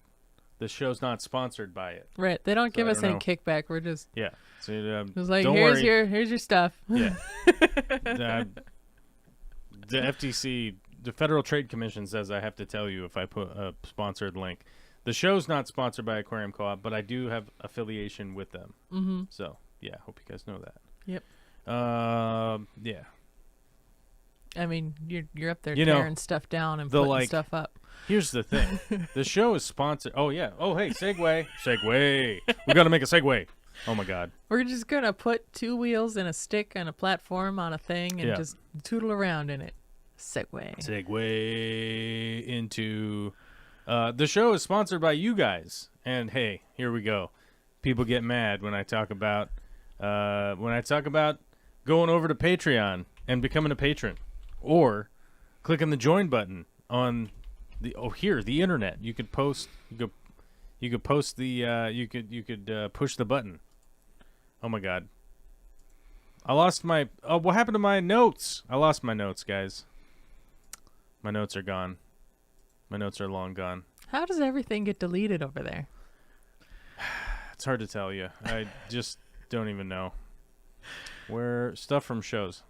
S1: The show's not sponsored by it.
S2: Right. They don't give
S1: I
S2: us
S1: don't
S2: any
S1: know.
S2: kickback. We're just...
S1: Yeah. So,
S2: It's like,
S1: don't
S2: here's
S1: worry.
S2: here's your stuff.
S1: Yeah. The FTC, the Federal Trade Commission, says I have to tell you if I put a sponsored link. The show's not sponsored by Aquarium Co-op, but I do have affiliation with them.
S2: Mm-hmm.
S1: So, yeah, hope you guys know that.
S2: Yep.
S1: Yeah.
S2: I mean, you're up there
S1: You know,
S2: tearing stuff down and
S1: the,
S2: putting
S1: like-
S2: stuff up.
S1: Here's the thing. The show is sponsored. Oh, yeah. Oh, hey, segue. Segue. We got to make a segue. Oh, my God.
S2: We're just going to put two wheels and a stick and a platform on a thing and
S1: Yeah.
S2: just tootle around in it. Segway.
S1: Segue into... the show is sponsored by you guys. And, hey, here we go. People get mad when I talk about... going over to Patreon and becoming a patron. Or clicking the join button on... the internet. You could post. You could post the. You could push the button. Oh my God. I lost my. Oh, what happened to my notes? I lost my notes, guys. My notes are gone. My notes are long gone.
S2: How does everything get deleted over there?
S1: It's hard to tell you. I just don't even know. Where stuff from shows.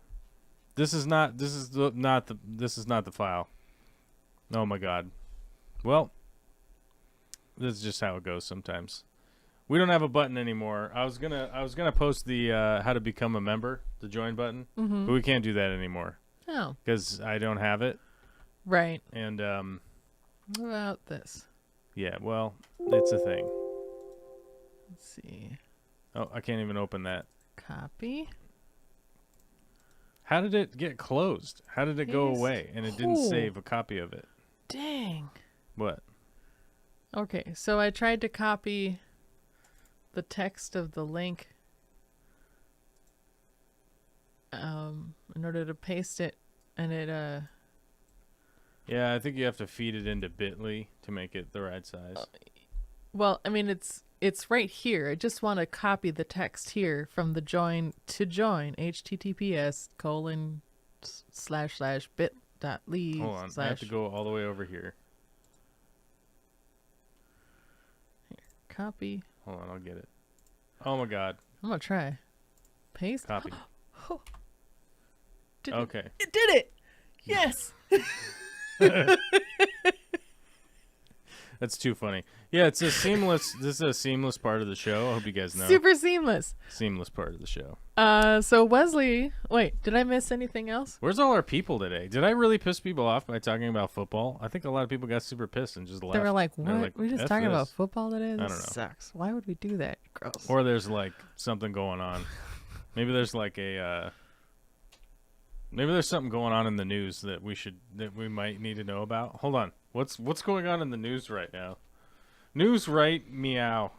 S1: This is not the file. Oh my God. Well, this is just how it goes sometimes. We don't have a button anymore. I was gonna post the how to become a member, the join button,
S2: Mm-hmm.
S1: but we can't do that anymore
S2: Oh,
S1: because I don't have it.
S2: right.
S1: And
S2: What about this?
S1: yeah, well, it's a thing.
S2: Let's see.
S1: Oh, I can't even open that.
S2: Copy.
S1: How did it get closed? How did it go
S2: Paste.
S1: away? And it didn't
S2: Oh.
S1: save a copy of it.
S2: Dang.
S1: What?
S2: Okay, so I tried to copy the text of the link in order to paste it, and it
S1: Yeah, I think you have to feed it into Bitly to make it the right size.
S2: well, I mean it's right here. I just want to copy the text here from the join to join https://bit.ly/
S1: Hold on, I have to go all the way over here.
S2: copy.
S1: Hold on, I'll get it. Oh my God.
S2: I'm gonna try. Paste.
S1: Copy.
S2: Did
S1: Okay.
S2: It did it. Yes.
S1: That's too funny. Yeah, it's a seamless. This is a seamless part of the show. I hope you guys know.
S2: Super seamless.
S1: Seamless part of the show.
S2: So Wesley, wait, did I miss anything else?
S1: Where's all our people today? Did I really piss people off by talking about football? I think a lot of people got super pissed and just left.
S2: They were like,
S1: They're
S2: "What?
S1: like,
S2: We're just
S1: "F
S2: talking
S1: this."
S2: about football today?
S1: I
S2: This
S1: don't know.
S2: sucks. Why would we do that? Gross."
S1: Or there's like something going on. Maybe there's like a. Maybe there's something going on in the news that we might need to know about. Hold on. What's going on in the news right now? News right meow.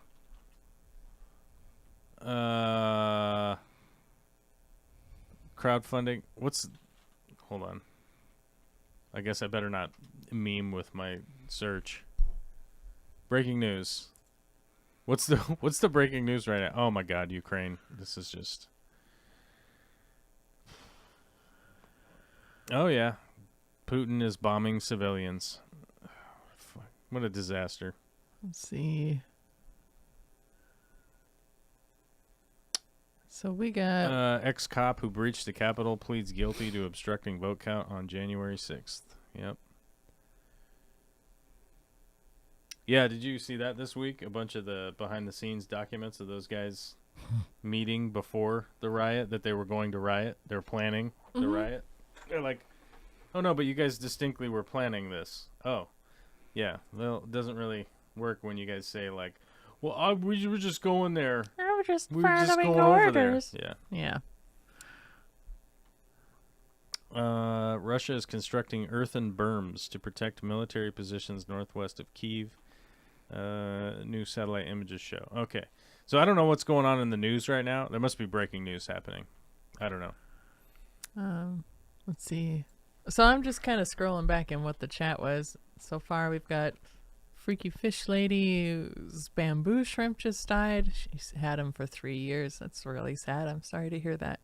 S1: Crowdfunding. Hold on. I guess I better not meme with my search. Breaking news. What's the breaking news right now? Oh my God, Ukraine. This is just. Oh yeah, Putin is bombing civilians. What a disaster.
S2: Let's see. So we got
S1: Ex-cop who breached the Capitol pleads guilty to obstructing vote count on January 6th. Yep. Yeah, did you see that this week? A bunch of the behind-the-scenes documents of those guys meeting before the riot, that they were going to riot. They were planning the riot. They're like, oh, no, but you guys distinctly were planning this. Oh, yeah. Well, it doesn't really work when you guys say, like, well, we were just going there.
S2: I was just
S1: We were just
S2: following
S1: going over there.
S2: orders.
S1: Yeah.
S2: Yeah.
S1: Russia is constructing earthen berms to protect military positions northwest of Kyiv. New satellite images show. Okay. So I don't know what's going on in the news right now. There must be breaking news happening. I don't know.
S2: Let's see. So I'm just kind of scrolling back in what the chat was. So far we've got Freaky Fish Lady's bamboo shrimp just died. She's had him for 3 years. That's really sad. I'm sorry to hear that.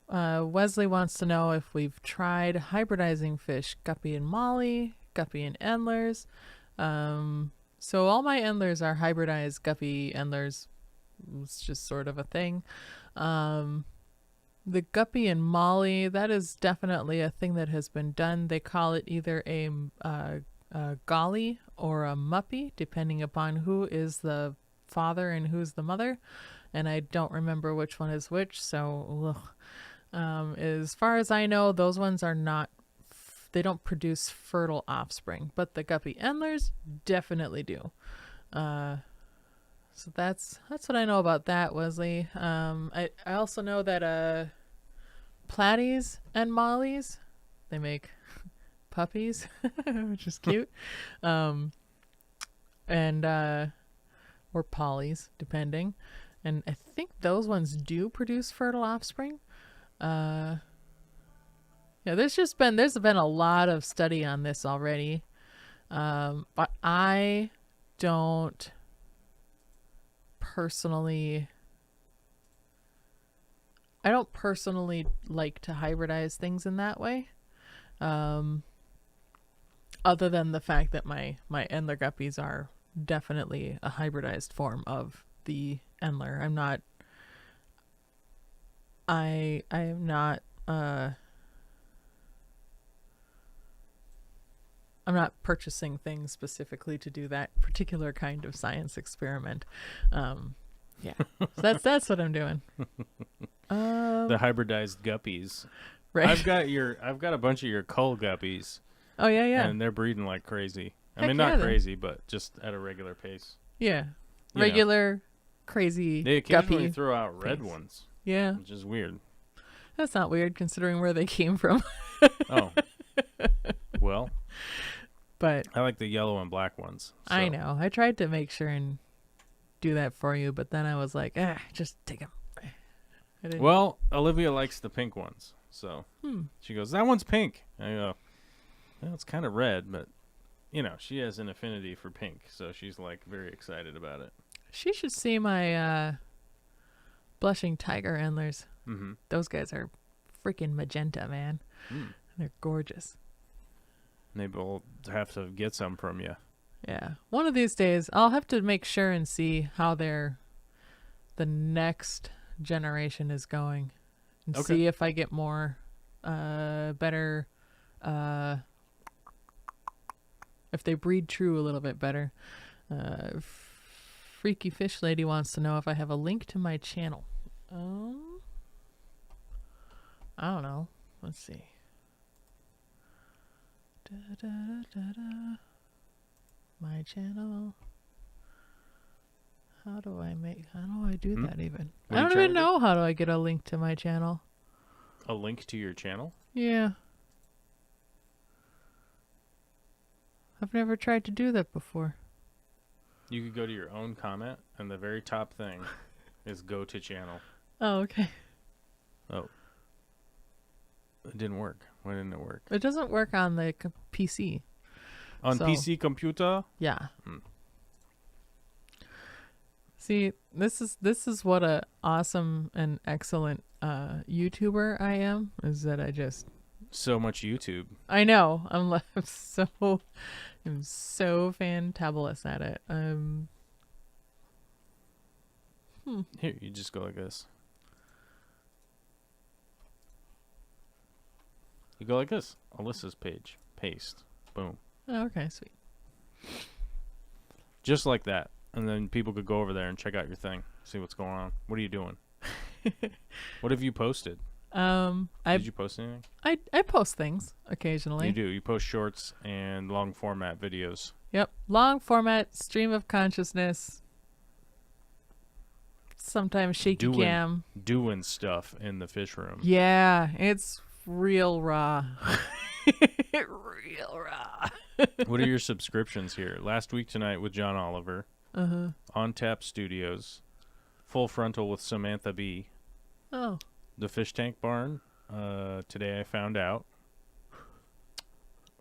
S2: Wesley wants to know if we've tried hybridizing fish, guppy and molly, guppy and endlers. So all my endlers are hybridized guppy endlers. It's just sort of a thing. The guppy and molly, that is definitely a thing that has been done. They call it either a golly or a muppy, depending upon who is the father and who's the mother. And I don't remember which one is which. So as far as I know, those ones are not, they don't produce fertile offspring, but the guppy endlers definitely do. So that's what I know about that, Wesley. I also know that platies and mollies, they make puppies, which is cute. And or pollies, depending. And I think those ones do produce fertile offspring. Yeah, there's been a lot of study on this already. But I don't personally like to hybridize things in that way. Other than the fact that my Endler guppies are definitely a hybridized form of the Endler. I'm not purchasing things specifically to do that particular kind of science experiment. Yeah, so that's what I'm doing.
S1: The hybridized guppies.
S2: Right.
S1: I've got a bunch of your cull guppies.
S2: Oh yeah.
S1: And they're breeding like crazy. I
S2: Heck
S1: mean,
S2: yeah,
S1: not
S2: then.
S1: crazy, but just at a regular pace.
S2: Yeah.
S1: You
S2: Regular, crazy
S1: They occasionally
S2: guppy.
S1: throw out red
S2: pace.
S1: ones,
S2: Yeah.
S1: which is weird.
S2: That's not weird considering where they came from.
S1: Oh. Well,
S2: But
S1: I like the yellow and black ones. So.
S2: I know. I tried to make sure and do that for you, but then I was like, just take them. I didn't.
S1: Well, Olivia likes the pink ones. So
S2: Hmm.
S1: she goes, that one's pink. I go, well, it's kind of red, but, she has an affinity for pink. So she's, like, very excited about it.
S2: She should see my blushing tiger endlers.
S1: Mm-hmm.
S2: Those guys are freaking magenta, man.
S1: Mm.
S2: They're gorgeous.
S1: Maybe we'll have to get some from you.
S2: Yeah. One of these days, I'll have to make sure and see how the next generation is going, and
S1: Okay.
S2: see if I get more, better, if they breed true a little bit better. Freaky Fish Lady wants to know if I have a link to my channel. I don't know. Let's see. My channel. How do I do that even?
S1: What
S2: I
S1: are you
S2: don't
S1: trying
S2: even
S1: to do?
S2: know how do I get a link to my channel.
S1: A link to your channel?
S2: Yeah. I've never tried to do that before.
S1: You could go to your own comment, and the very top thing is go to channel.
S2: Oh, okay.
S1: Oh. It didn't work. Why didn't it work?
S2: It doesn't work on the PC.
S1: On
S2: So-
S1: PC computer?
S2: Yeah.
S1: Hmm.
S2: See, this is what a awesome and excellent YouTuber I am, is that I just
S1: So much YouTube.
S2: I know. I'm so fantabulous at it.
S1: Here, you just go like this. You go like this. Alyssa's page. Paste. Boom.
S2: Oh, okay, sweet.
S1: Just like that. And then people could go over there and check out your thing. See what's going on. What are you doing? What have you posted? Did you post anything?
S2: I post things occasionally.
S1: You do. You post shorts and long format videos.
S2: Yep. Long format, stream of consciousness. Sometimes shaky cam.
S1: Doing stuff in the fish room.
S2: Yeah, it's real raw. Real raw.
S1: What are your subscriptions here? Last Week Tonight with John Oliver. On Tap Studios. Full Frontal with Samantha B.
S2: Oh.
S1: The Fish Tank Barn. Today I found out.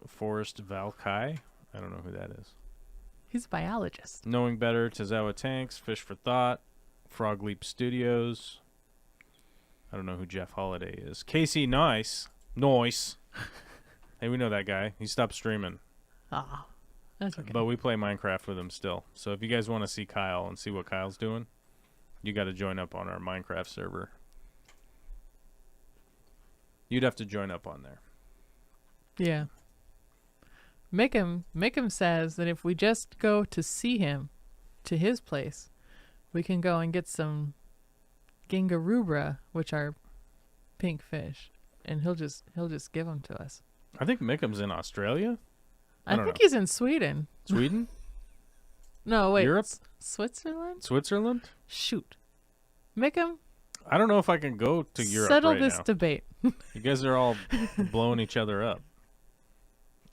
S1: Forrest Valkai. I don't know who that is.
S2: He's a biologist.
S1: Knowing Better. Tazawa Tanks. Fish for Thought. Frog Leap Studios. I don't know who Jeff Holiday is. Casey Nice. Noise. Hey, we know that guy. He stopped streaming.
S2: Ah. That's okay.
S1: But we play Minecraft with him still. So if you guys want to see Kyle and see what Kyle's doing, you got to join up on our Minecraft server. You'd have to join up on there.
S2: Yeah. Mick'em says that if we just go to see him to his place, we can go and get some gingarubra, which are pink fish, and he'll just give them to us.
S1: I think Mickham's in Australia.
S2: I
S1: don't
S2: think
S1: know.
S2: he's in Sweden.
S1: Sweden?
S2: No, wait.
S1: Europe?
S2: Switzerland?
S1: Switzerland?
S2: Shoot. Mick'em,
S1: I don't know if I can go to Europe
S2: settle
S1: right
S2: this
S1: now.
S2: debate.
S1: You guys are all blowing each other up.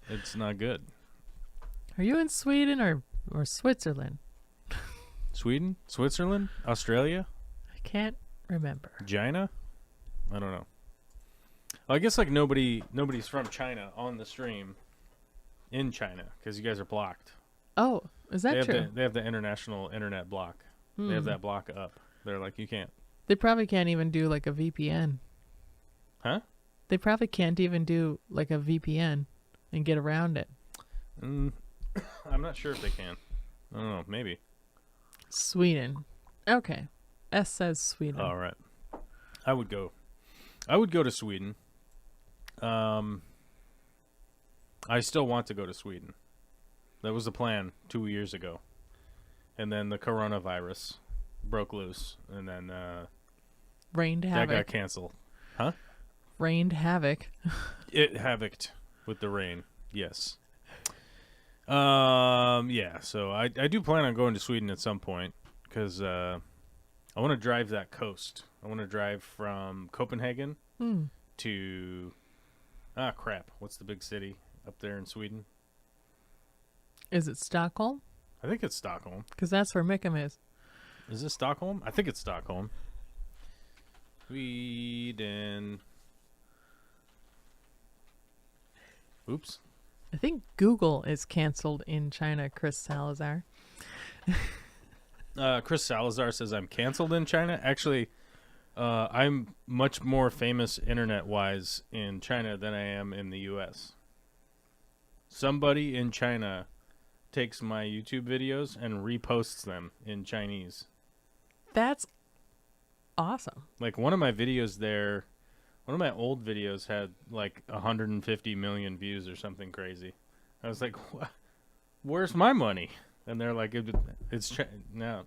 S1: It's not good.
S2: Are you in Sweden or Switzerland?
S1: Sweden? Switzerland? Australia?
S2: I can't remember.
S1: China? I don't know. Well, I guess like nobody's from China on the stream in China because you guys are blocked.
S2: Oh, is that true?
S1: They have the international internet block. They have that block up. They're like, you can't.
S2: They probably can't even do like a VPN.
S1: Huh?
S2: They probably can't even do like a VPN and get around it.
S1: I'm not sure if they can. I don't know. Maybe.
S2: Sweden. Okay. S says Sweden.
S1: All right. I would go to Sweden. I still want to go to Sweden. That was the plan 2 years ago. And then the coronavirus broke loose. And then
S2: Rained
S1: that
S2: havoc.
S1: got canceled. Huh?
S2: Rained havoc.
S1: It havocked with the rain. Yes. Yeah, so I do plan on going to Sweden at some point because I want to drive that coast. I want to drive from Copenhagen to crap. What's the big city up there in Sweden?
S2: Is it Stockholm?
S1: I think it's Stockholm.
S2: Because that's where Mickam is.
S1: Is this Stockholm? I think it's Stockholm. Sweden. Oops.
S2: I think Google is canceled in China, Chris Salazar.
S1: Chris Salazar says I'm canceled in China. Actually, I'm much more famous internet-wise in China than I am in the U.S. Somebody in China takes my YouTube videos and reposts them in Chinese.
S2: That's awesome.
S1: Like one of my videos there, one of my old videos had like 150 million views or something crazy. I was like, where's my money? And they're like, no,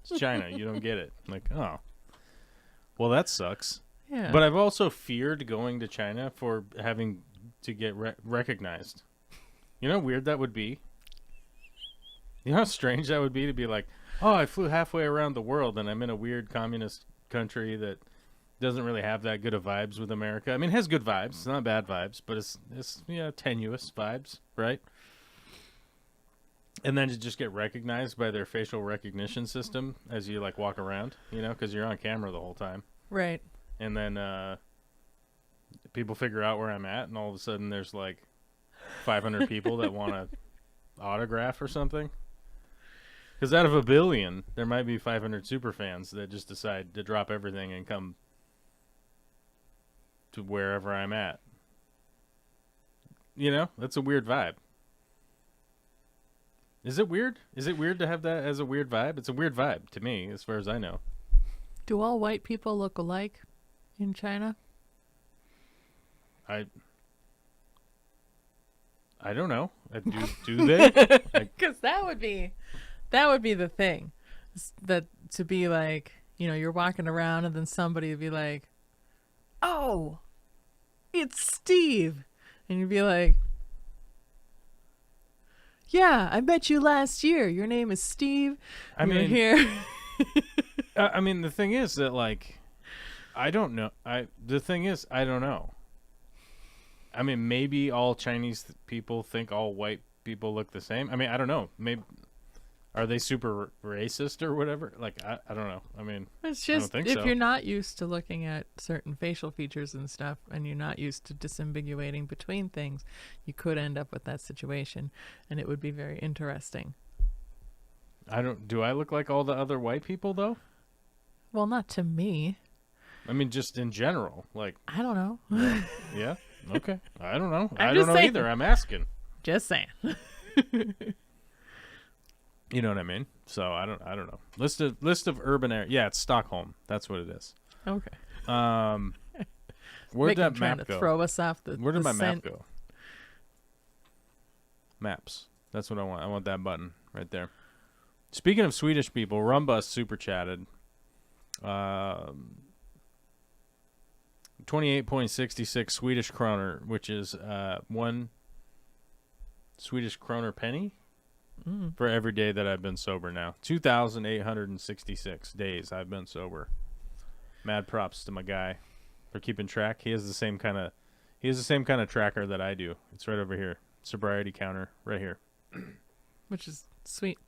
S1: it's China. You don't get it. I'm like, oh, well, that sucks.
S2: Yeah.
S1: But I've also feared going to China for having to get recognized. You know how weird that would be? You know how strange that would be to be like, oh, I flew halfway around the world and I'm in a weird communist country that doesn't really have that good of vibes with America. I mean, it has good vibes. It's not bad vibes, but it's tenuous vibes, right? And then to just get recognized by their facial recognition system as you like walk around, because you're on camera the whole time.
S2: Right.
S1: And then people figure out where I'm at, and all of a sudden there's like 500 people that want to autograph or something. Because out of a billion, there might be 500 super fans that just decide to drop everything and come to wherever I'm at. That's a weird vibe. Is it weird? Is it weird to have that as a weird vibe? It's a weird vibe to me, as far as I know.
S2: Do all white people look alike in China?
S1: I don't know. Do they?
S2: Because that would be the thing. That to be like, you're walking around and then somebody would be like, "Oh, it's Steve," and you'd be like, "Yeah, I met you last year. Your name is Steve. You're here."
S1: I mean, the thing is that like, I don't know. I don't know. I mean, maybe all Chinese people think all white people look the same. I mean, I don't know. Maybe are they super racist or whatever? Like, I don't know. I mean,
S2: it's just
S1: I don't think
S2: if
S1: so.
S2: you're not used to looking at certain facial features and stuff, and you're not used to disambiguating between things, you could end up with that situation, and it would be very interesting.
S1: Do I look like all the other white people though?
S2: Well, not to me.
S1: I mean, just in general, like.
S2: I don't know.
S1: Yeah. Okay. I don't know.
S2: I'm
S1: I
S2: just
S1: don't know
S2: saying.
S1: either. I'm asking.
S2: Just saying.
S1: You know what I mean? So I don't know. List of urban areas. Yeah, it's Stockholm. That's what it is.
S2: Okay.
S1: Where'd that
S2: trying
S1: map
S2: to
S1: go?
S2: throw us off the.
S1: Where did my map
S2: scent.
S1: go? Maps. That's what I want. I want that button right there. Speaking of Swedish people, Rumbus super chatted. 28.66 Swedish kroner, which is 1 Swedish kroner penny for every day that I've been sober now. 2,866 days I've been sober. Mad props to my guy for keeping track. He has the same kind of tracker that I do. It's right over here. Sobriety counter right here.
S2: Which is sweet.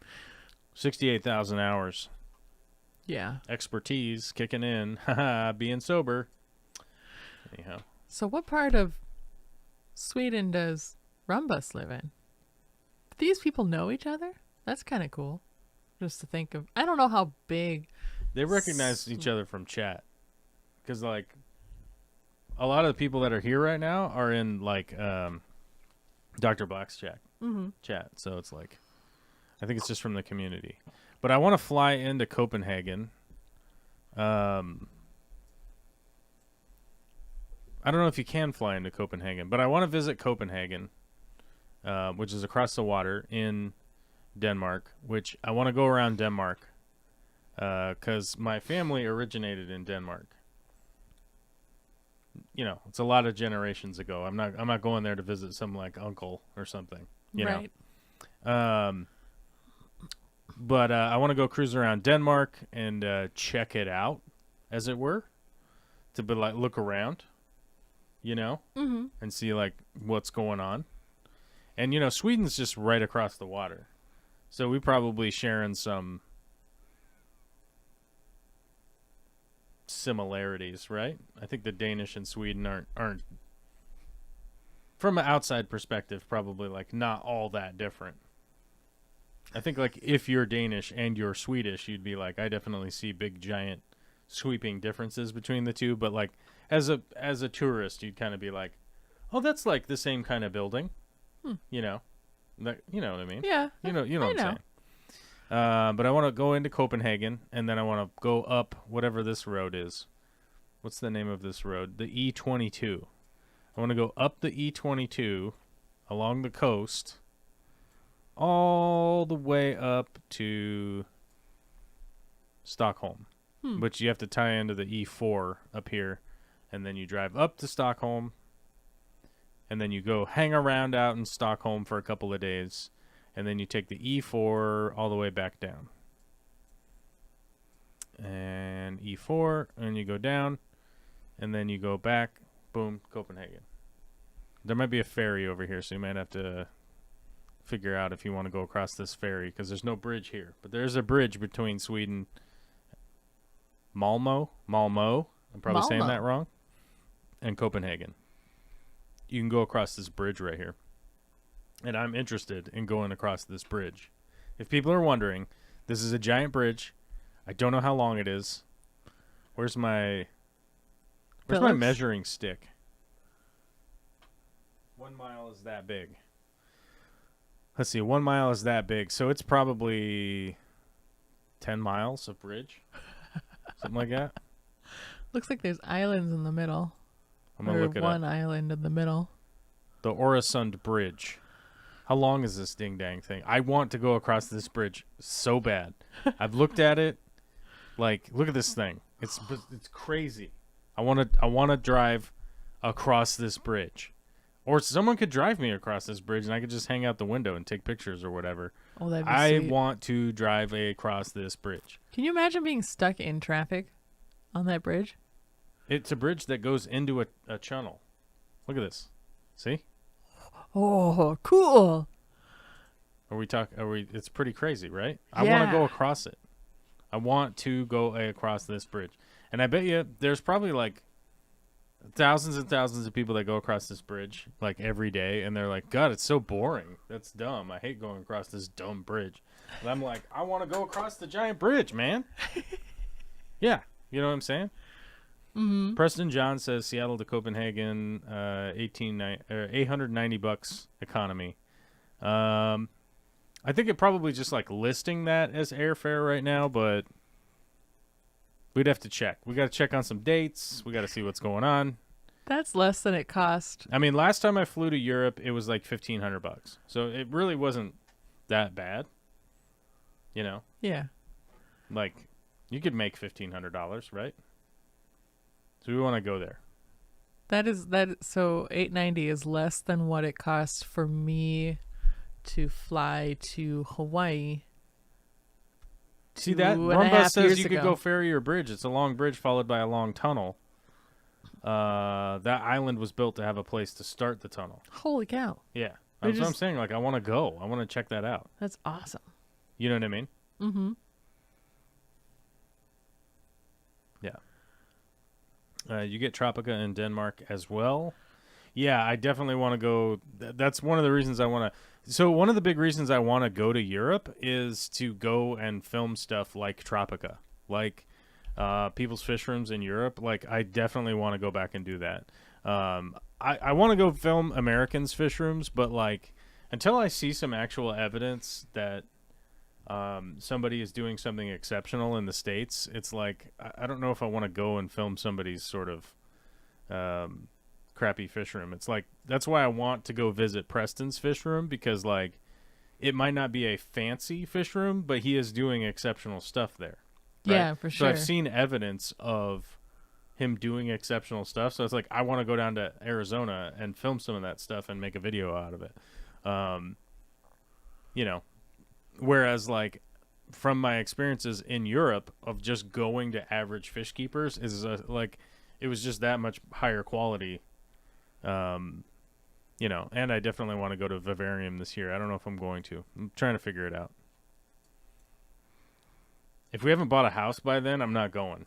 S1: 68,000 hours.
S2: Yeah.
S1: Expertise kicking in. Haha, being sober. Anyhow.
S2: So what part of Sweden does Rumbus live in? Do these people know each other? That's kind of cool. Just to think of. I don't know how big.
S1: They recognize each other from chat. Because, like, a lot of the people that are here right now are in, like, Dr. Black's chat. Chat. So it's like, I think it's just from the community. But I want to fly into Copenhagen. I don't know if you can fly into Copenhagen, but I want to visit Copenhagen, which is across the water in Denmark, which I want to go around Denmark because my family originated in Denmark. It's a lot of generations ago. I'm not going there to visit some like uncle or something,
S2: right.
S1: know. But I want to go cruise around Denmark and check it out, as it were, to be like look around, and see like what's going on. And Sweden's just right across the water, so we probably sharing some similarities, right? I think the Danish and Sweden aren't from an outside perspective probably like not all that different. I think like if you're Danish and you're Swedish, you'd be like, I definitely see big giant sweeping differences between the two, but like as a tourist, you'd kind of be like, oh, that's like the same kind of building. You know what I mean?
S2: Yeah.
S1: You know what I'm saying. But I want to go into Copenhagen, and then I want to go up whatever this road is. What's the name of this road? The E22. I want to go up the E22 along the coast all the way up to Stockholm, which you have to tie into the E4 up here, and then you drive up to Stockholm, and then you go hang around out in Stockholm for a couple of days, and then you take the E4 all the way back down. And E4, and you go down, and then you go back, boom, Copenhagen. There might be a ferry over here, so you might have to figure out if you want to go across this ferry, because there's no bridge here. But there's a bridge between Sweden, Malmo, I'm probably saying that wrong, and Copenhagen. You can go across this bridge right here. And I'm interested in going across this bridge. If people are wondering, this is a giant bridge. I don't know how long it is. Where's my measuring stick? 1 mile is that big. Let's see, 1 mile is that big. So it's probably 10 miles of bridge. Something like that.
S2: Looks like there's islands in the middle.
S1: I'm going to look it up.
S2: One island in the middle.
S1: The Oresund Bridge. How long is this ding-dang thing? I want to go across this bridge so bad. I've looked at it. Like, look at this thing. It's crazy. I want to drive across this bridge. Or someone could drive me across this bridge, and I could just hang out the window and take pictures or whatever.
S2: Oh, that'd be
S1: I
S2: sweet.
S1: want to drive across this bridge.
S2: Can you imagine being stuck in traffic on that bridge?
S1: It's a bridge that goes into a channel. Look at this. See?
S2: Oh, cool.
S1: It's pretty crazy, right? I want to go across it. I want to go across this bridge. And I bet you there's probably like thousands and thousands of people that go across this bridge like every day, and they're like, God, it's so boring. That's dumb. I hate going across this dumb bridge. And I'm like, I want to go across the giant bridge, man. Yeah. You know what I'm saying?
S2: Mm-hmm.
S1: Preston John says Seattle to Copenhagen, $890 economy. I think it probably just like listing that as airfare right now, but we'd have to check. We got to check on some dates. We got to see what's going on.
S2: That's less than it cost.
S1: I mean, last time I flew to Europe, it was like $1,500. So it really wasn't that bad. You know?
S2: Yeah.
S1: Like, you could make $1,500, right? So we want to go there.
S2: So $890 is less than what it costs for me to fly to Hawaii.
S1: See that?
S2: 2.5
S1: Rumba says
S2: years
S1: you could
S2: ago.
S1: go ferry or bridge. It's a long bridge followed by a long tunnel. That island was built to have a place to start the tunnel.
S2: Holy cow.
S1: Yeah. That's what I'm saying. Like, I want to go. I want to check that out.
S2: That's awesome.
S1: You know what I mean?
S2: Mm-hmm.
S1: Yeah. You get Tropica in Denmark as well. Yeah, I definitely want to go. That's one of the reasons I want to. So one of the big reasons I want to go to Europe is to go and film stuff like Tropica, like people's fish rooms in Europe. Like, I definitely want to go back and do that. I want to go film Americans' fish rooms, but like until I see some actual evidence that somebody is doing something exceptional in the States, it's like I don't know if I want to go and film somebody's sort of crappy fish room. It's like that's why I want to go visit Preston's fish room, because like it might not be a fancy fish room, but he is doing exceptional stuff there. Right?
S2: Yeah, for sure.
S1: So I've seen evidence of him doing exceptional stuff. So it's like I want to go down to Arizona and film some of that stuff and make a video out of it. You know, whereas like from my experiences in Europe of just going to average fish keepers is like it was just that much higher quality. You know, and I definitely want to go to Vivarium this year. I don't know if I'm going to. I'm trying to figure it out. If we haven't bought a house by then, I'm not going.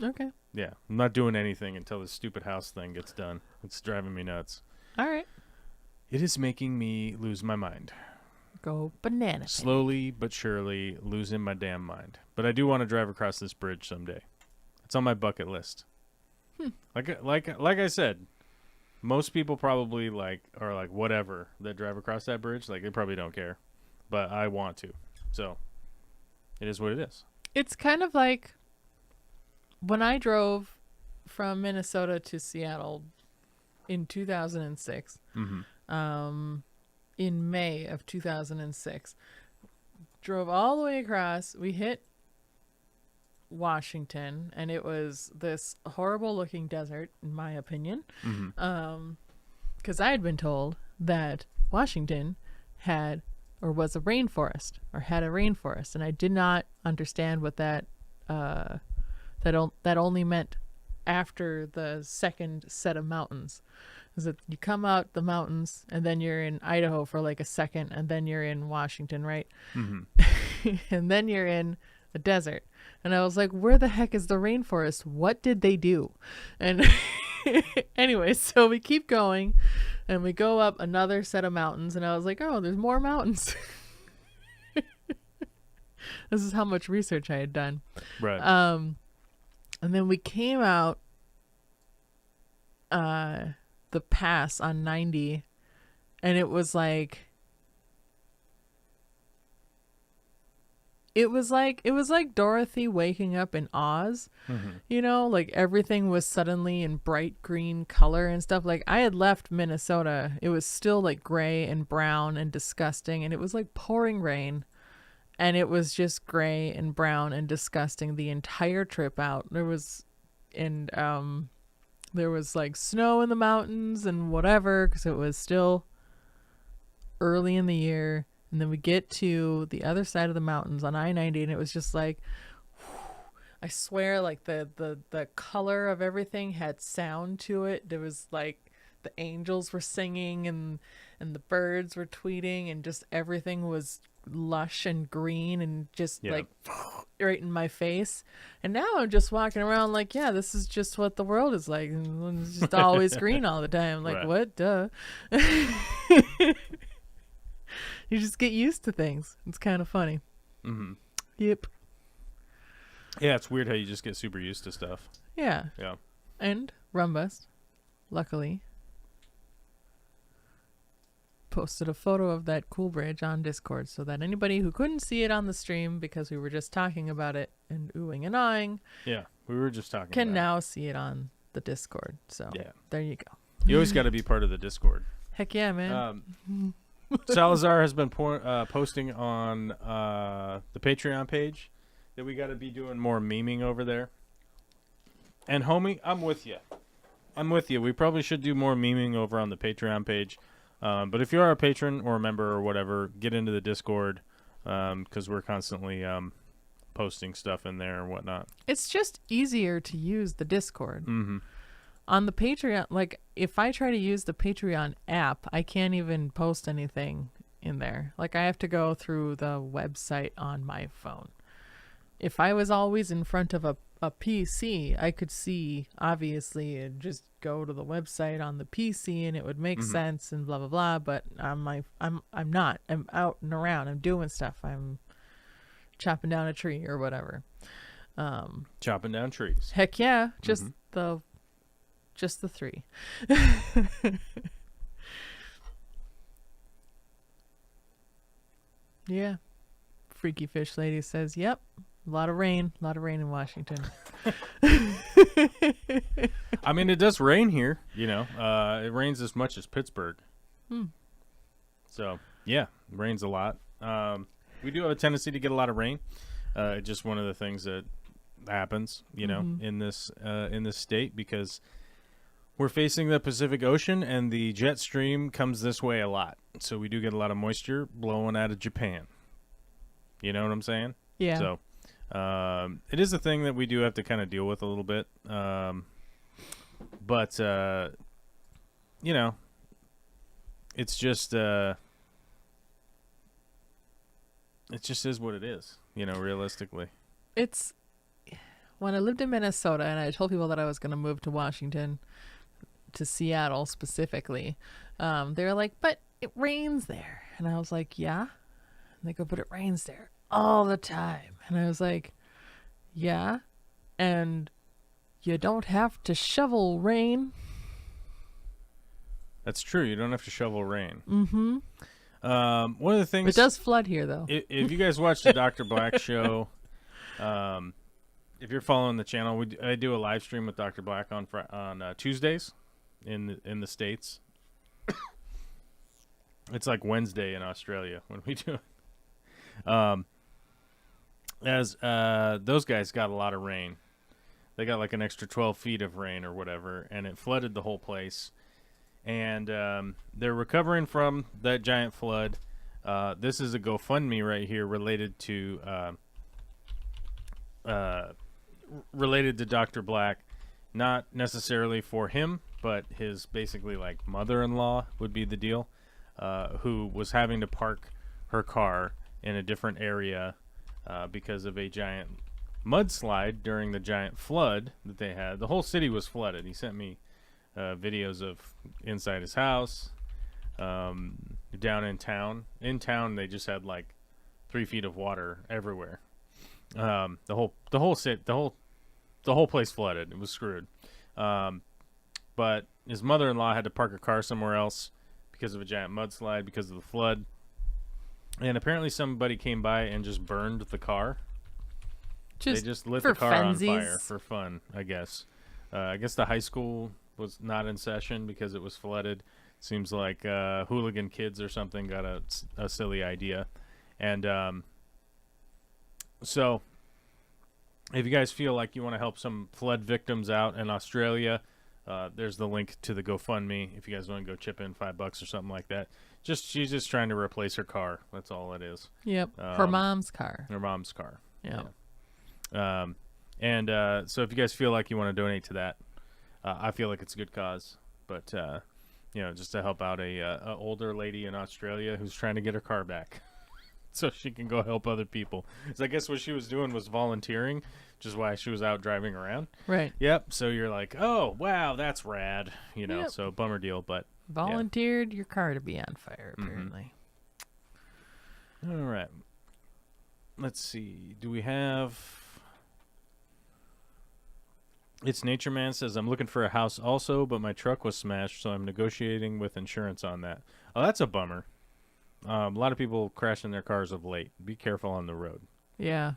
S2: Okay.
S1: Yeah, I'm not doing anything until this stupid house thing gets done. It's driving me nuts.
S2: All right.
S1: It is making me lose my mind.
S2: Go banana.
S1: Slowly but surely losing my damn mind. But I do want to drive across this bridge someday. It's on my bucket list. Like I said, most people probably are like whatever that drive across that bridge. Like they probably don't care, but I want to. So It is what it is.
S2: It's kind of like when I drove from Minnesota to Seattle in 2006, in May of 2006, drove all the way across. We hit Washington, and it was this horrible looking desert, in my opinion. Because I had been told that Washington had or was a rainforest or had a rainforest, and I did not understand what that that only meant after the second set of mountains. Is that you come out the mountains and then you're in Idaho for like a second, and then you're in Washington, right? And then you're in a desert. And I was like, where the heck is the rainforest? What did they do? And anyway, so we keep going and we go up another set of mountains, and I was like, oh, there's more mountains. This is how much research I had done.
S1: Right.
S2: And then we came out the pass on 90, and it was like Dorothy waking up in Oz. You know, like everything was suddenly in bright green color and stuff. Like I had left Minnesota, it was still like gray and brown and disgusting, and it was like pouring rain, and it was just gray and brown and disgusting the entire trip out. There was like snow in the mountains and whatever, because it was still early in the year. And then we get to the other side of the mountains on I-90, and it was just like, I swear, like the color of everything had sound to it. There was like the angels were singing and the birds were tweeting, and just everything was lush and green and just like right in my face. And now I'm just walking around like, yeah, this is just what the world is like. And it's just always green all the time. Like, what? Duh. You just get used to things. It's kind of funny. Yep.
S1: Yeah, it's weird how you just get super used to stuff.
S2: Yeah.
S1: Yeah.
S2: And Rumbust, luckily, posted a photo of that cool bridge on Discord so that anybody who couldn't see it on the stream because we were just talking about it and oohing and awing.
S1: Yeah, we were just talking
S2: can
S1: about
S2: now see it on the Discord. So
S1: yeah,
S2: there you go.
S1: You always got to be part of the Discord.
S2: Heck yeah, man.
S1: Salazar has been posting on the Patreon page that we got to be doing more memeing over there. And homie, I'm with you. We probably should do more memeing over on the Patreon page. But if you are a patron or a member or whatever, get into the Discord because we're constantly posting stuff in there and whatnot.
S2: It's just easier to use the Discord. On the Patreon, like if I try to use the Patreon app, I can't even post anything in there. Like I have to go through the website on my phone. If I was always in front of a PC, I could see, obviously, and just go to the website on the PC and it would make sense and blah blah blah. But I'm not. I'm out and around. I'm doing stuff. I'm chopping down a tree or whatever.
S1: Chopping down trees.
S2: Heck yeah, just the three. Yeah. Freaky Fish Lady says, yep, a lot of rain in Washington.
S1: I mean, it does rain here, you know. It rains as much as Pittsburgh. So, yeah, it rains a lot. We do have a tendency to get a lot of rain. Just one of the things that happens, you know, in this state because we're facing the Pacific Ocean and the jet stream comes this way a lot. So we do get a lot of moisture blowing out of Japan. You know what I'm saying?
S2: Yeah.
S1: So it is a thing that we do have to kind of deal with a little bit. But, you know, it's just, it just is what it is, you know, realistically.
S2: It's when I lived in Minnesota and I told people that I was going to move to Washington, to Seattle specifically, they were like, but it rains there. And I was like, yeah. And they go, but it rains there all the time. And I was like, yeah. And you don't have to shovel rain.
S1: That's true. You don't have to shovel rain. One of the things
S2: It does flood here, though.
S1: if you guys watch the Dr. Black show, if you're following the channel, I do a live stream with Dr. Black on Tuesdays in the States. It's like Wednesday in Australia when we do it. Those guys got a lot of rain. They got like an extra 12 feet of rain or whatever, and it flooded the whole place. And they're recovering from that giant flood. This is a GoFundMe right here related to Dr. Black, not necessarily for him, but his basically like mother-in-law would be the deal, who was having to park her car in a different area because of a giant mudslide during the giant flood that they had. The whole city was flooded. He sent me videos of inside his house, down in town. In town, they just had like 3 feet of water everywhere. The whole place flooded. It was screwed. But his mother-in-law had to park her car somewhere else because of a giant mudslide because of the flood. And apparently somebody came by and just burned the car. They just lit the car on fire for fun, I guess. I guess the high school was not in session because it was flooded. Seems like hooligan kids or something got a silly idea. And so if you guys feel like you want to help some flood victims out in Australia, there's the link to the GoFundMe if you guys want to go chip in $5 or something like that. She's just trying to replace her car. That's all it is.
S2: Yep. Her mom's car.
S1: Her mom's car.
S2: Yeah.
S1: So if you guys feel like you want to donate to that, I feel like it's a good cause. But just to help out a older lady in Australia who's trying to get her car back, so she can go help other people. So I guess what she was doing was volunteering, which is why she was out driving around.
S2: Right.
S1: Yep. So you're like, oh wow, that's rad.
S2: Yep.
S1: So bummer deal, but
S2: volunteered your car to be on fire, apparently.
S1: All right. Let's see. Do we have? It's Nature Man says, I'm looking for a house also, but my truck was smashed, so I'm negotiating with insurance on that. Oh, that's a bummer. A lot of people crashing their cars of late. Be careful on the road.
S2: Yeah.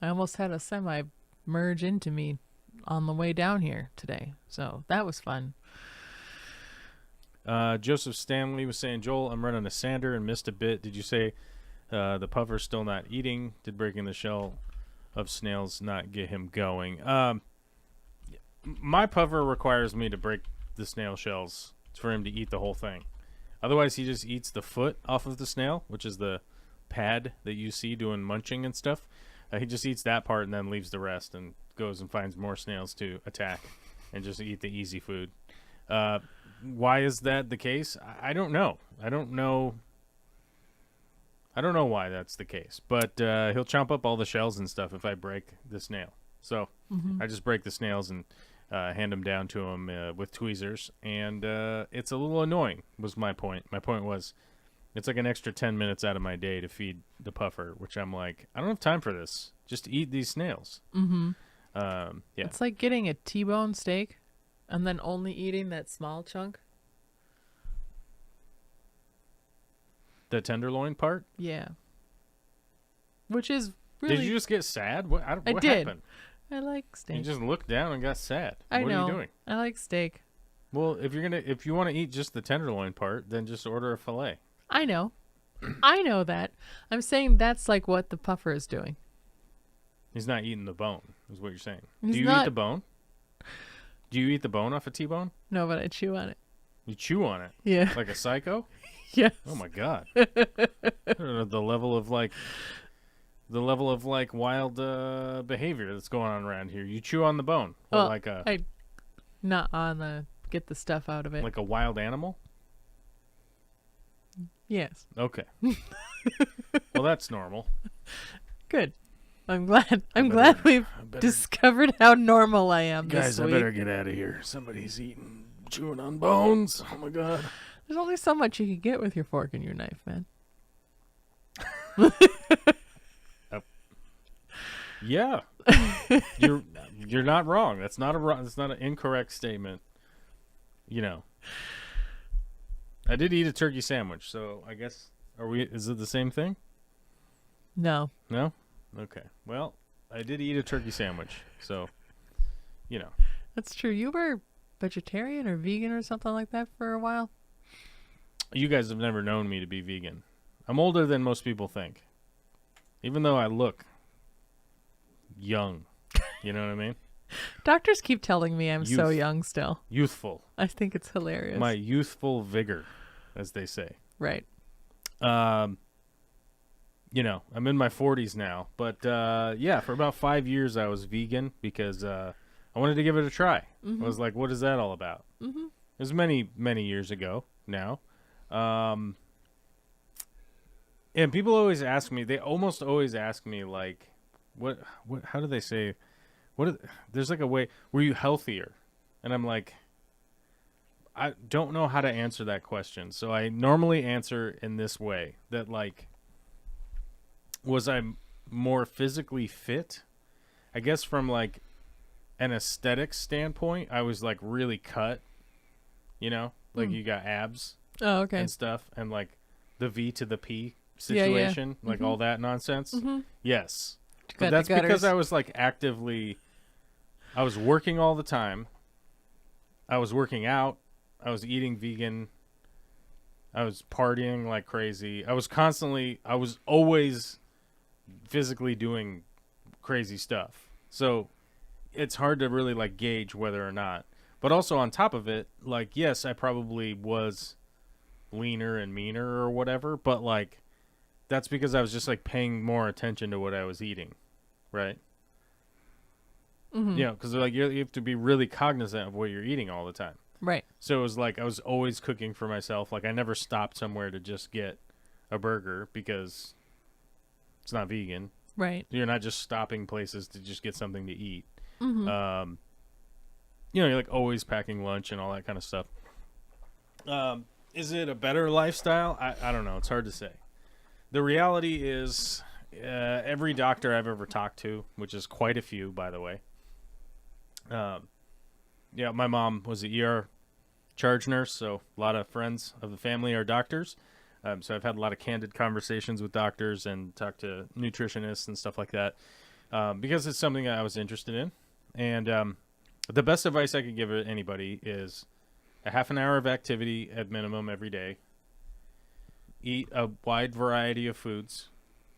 S2: I almost had a semi merge into me on the way down here today, so that was fun.
S1: Joseph Stanley was saying, Joel, I'm running a sander and missed a bit. Did you say the puffer's still not eating? Did breaking the shell of snails not get him going? My puffer requires me to break the snail shells for him to eat the whole thing. Otherwise, he just eats the foot off of the snail, which is the pad that you see doing munching and stuff. He just eats that part and then leaves the rest and goes and finds more snails to attack and just eat the easy food. Why is that the case? I don't know. I don't know why that's the case. But he'll chomp up all the shells and stuff if I break the snail. So I just break the snails and hand them down to him with tweezers. And it's a little annoying, was my point. My point was, it's like an extra 10 minutes out of my day to feed the puffer, which I'm like, I don't have time for this. Just eat these snails. Yeah.
S2: It's like getting a T-bone steak and then only eating that small chunk.
S1: The tenderloin part?
S2: Yeah. Which is really...
S1: Did you just get sad? What
S2: did.
S1: happened?
S2: I like steak.
S1: You just looked down and got sad.
S2: I know.
S1: What are you doing?
S2: I like steak.
S1: Well, if you want to eat just the tenderloin part, then just order a fillet.
S2: I know. I know that. I'm saying that's like what the puffer is doing.
S1: He's not eating the bone, is what you're saying.
S2: He's
S1: Do you
S2: not...
S1: eat the bone? Do you eat the bone off a T-bone?
S2: No, but I chew on it.
S1: You chew on it?
S2: Yeah.
S1: Like a psycho?
S2: Yes.
S1: Oh my god. I don't know the level of wild behavior that's going on around here. You chew on the bone.
S2: Well,
S1: like
S2: not on the get the stuff out of it.
S1: Like a wild animal?
S2: Yes.
S1: Okay. Well, that's normal.
S2: Good. I'm glad we've discovered how normal I am
S1: guys,
S2: this week.
S1: I better get out of here. Somebody's chewing on bones. Oh my god.
S2: There's only so much you can get with your fork and your knife, man.
S1: Yeah. You're not wrong. That's not an incorrect statement. I did eat a turkey sandwich, so I guess Is it the same thing?
S2: No.
S1: No? Okay. Well, I did eat a turkey sandwich, so, you know.
S2: That's true. You were vegetarian or vegan or something like that for a while?
S1: You guys have never known me to be vegan. I'm older than most people think. Even though I look young. You know what I mean?
S2: Doctors keep telling me I'm so young still.
S1: Youthful.
S2: I think it's hilarious.
S1: My youthful vigor, as they say.
S2: Right.
S1: You know, I'm in my 40s now, but yeah, for about 5 years I was vegan because I wanted to give it a try. I was like, what is that all about? It was many, many years ago now. And people always ask me, they almost always ask me, like, how do they say, there's like a way, were you healthier? And I'm like, I don't know how to answer that question. So I normally answer in this way, that like, was I more physically fit? I guess from like an aesthetic standpoint, I was like really cut, you know, like you got abs and stuff, and like the V to the P situation, like all that nonsense. Yes. But that's because I was like I was working all the time. I was working out. I was eating vegan. I was partying like crazy. I was always physically doing crazy stuff. So it's hard to really like gauge whether or not. But also on top of it, like, yes, I probably was leaner and meaner or whatever, but like that's because I was just like paying more attention to what I was eating, right? You know, because like you have to be really cognizant of what you're eating all the time.
S2: Right.
S1: So it was like I was always cooking for myself. Like I never stopped somewhere to just get a burger because it's not vegan.
S2: Right.
S1: You're not just stopping places to just get something to eat. You know, you're like always packing lunch and all that kind of stuff. Is it a better lifestyle? I don't know. It's hard to say. The reality is every doctor I've ever talked to, which is quite a few, by the way. Yeah, my mom was an ER charge nurse, so a lot of friends of the family are doctors. So I've had a lot of candid conversations with doctors and talked to nutritionists and stuff like that because it's something I was interested in. And the best advice I could give anybody is a half an hour of activity at minimum every day. Eat a wide variety of foods,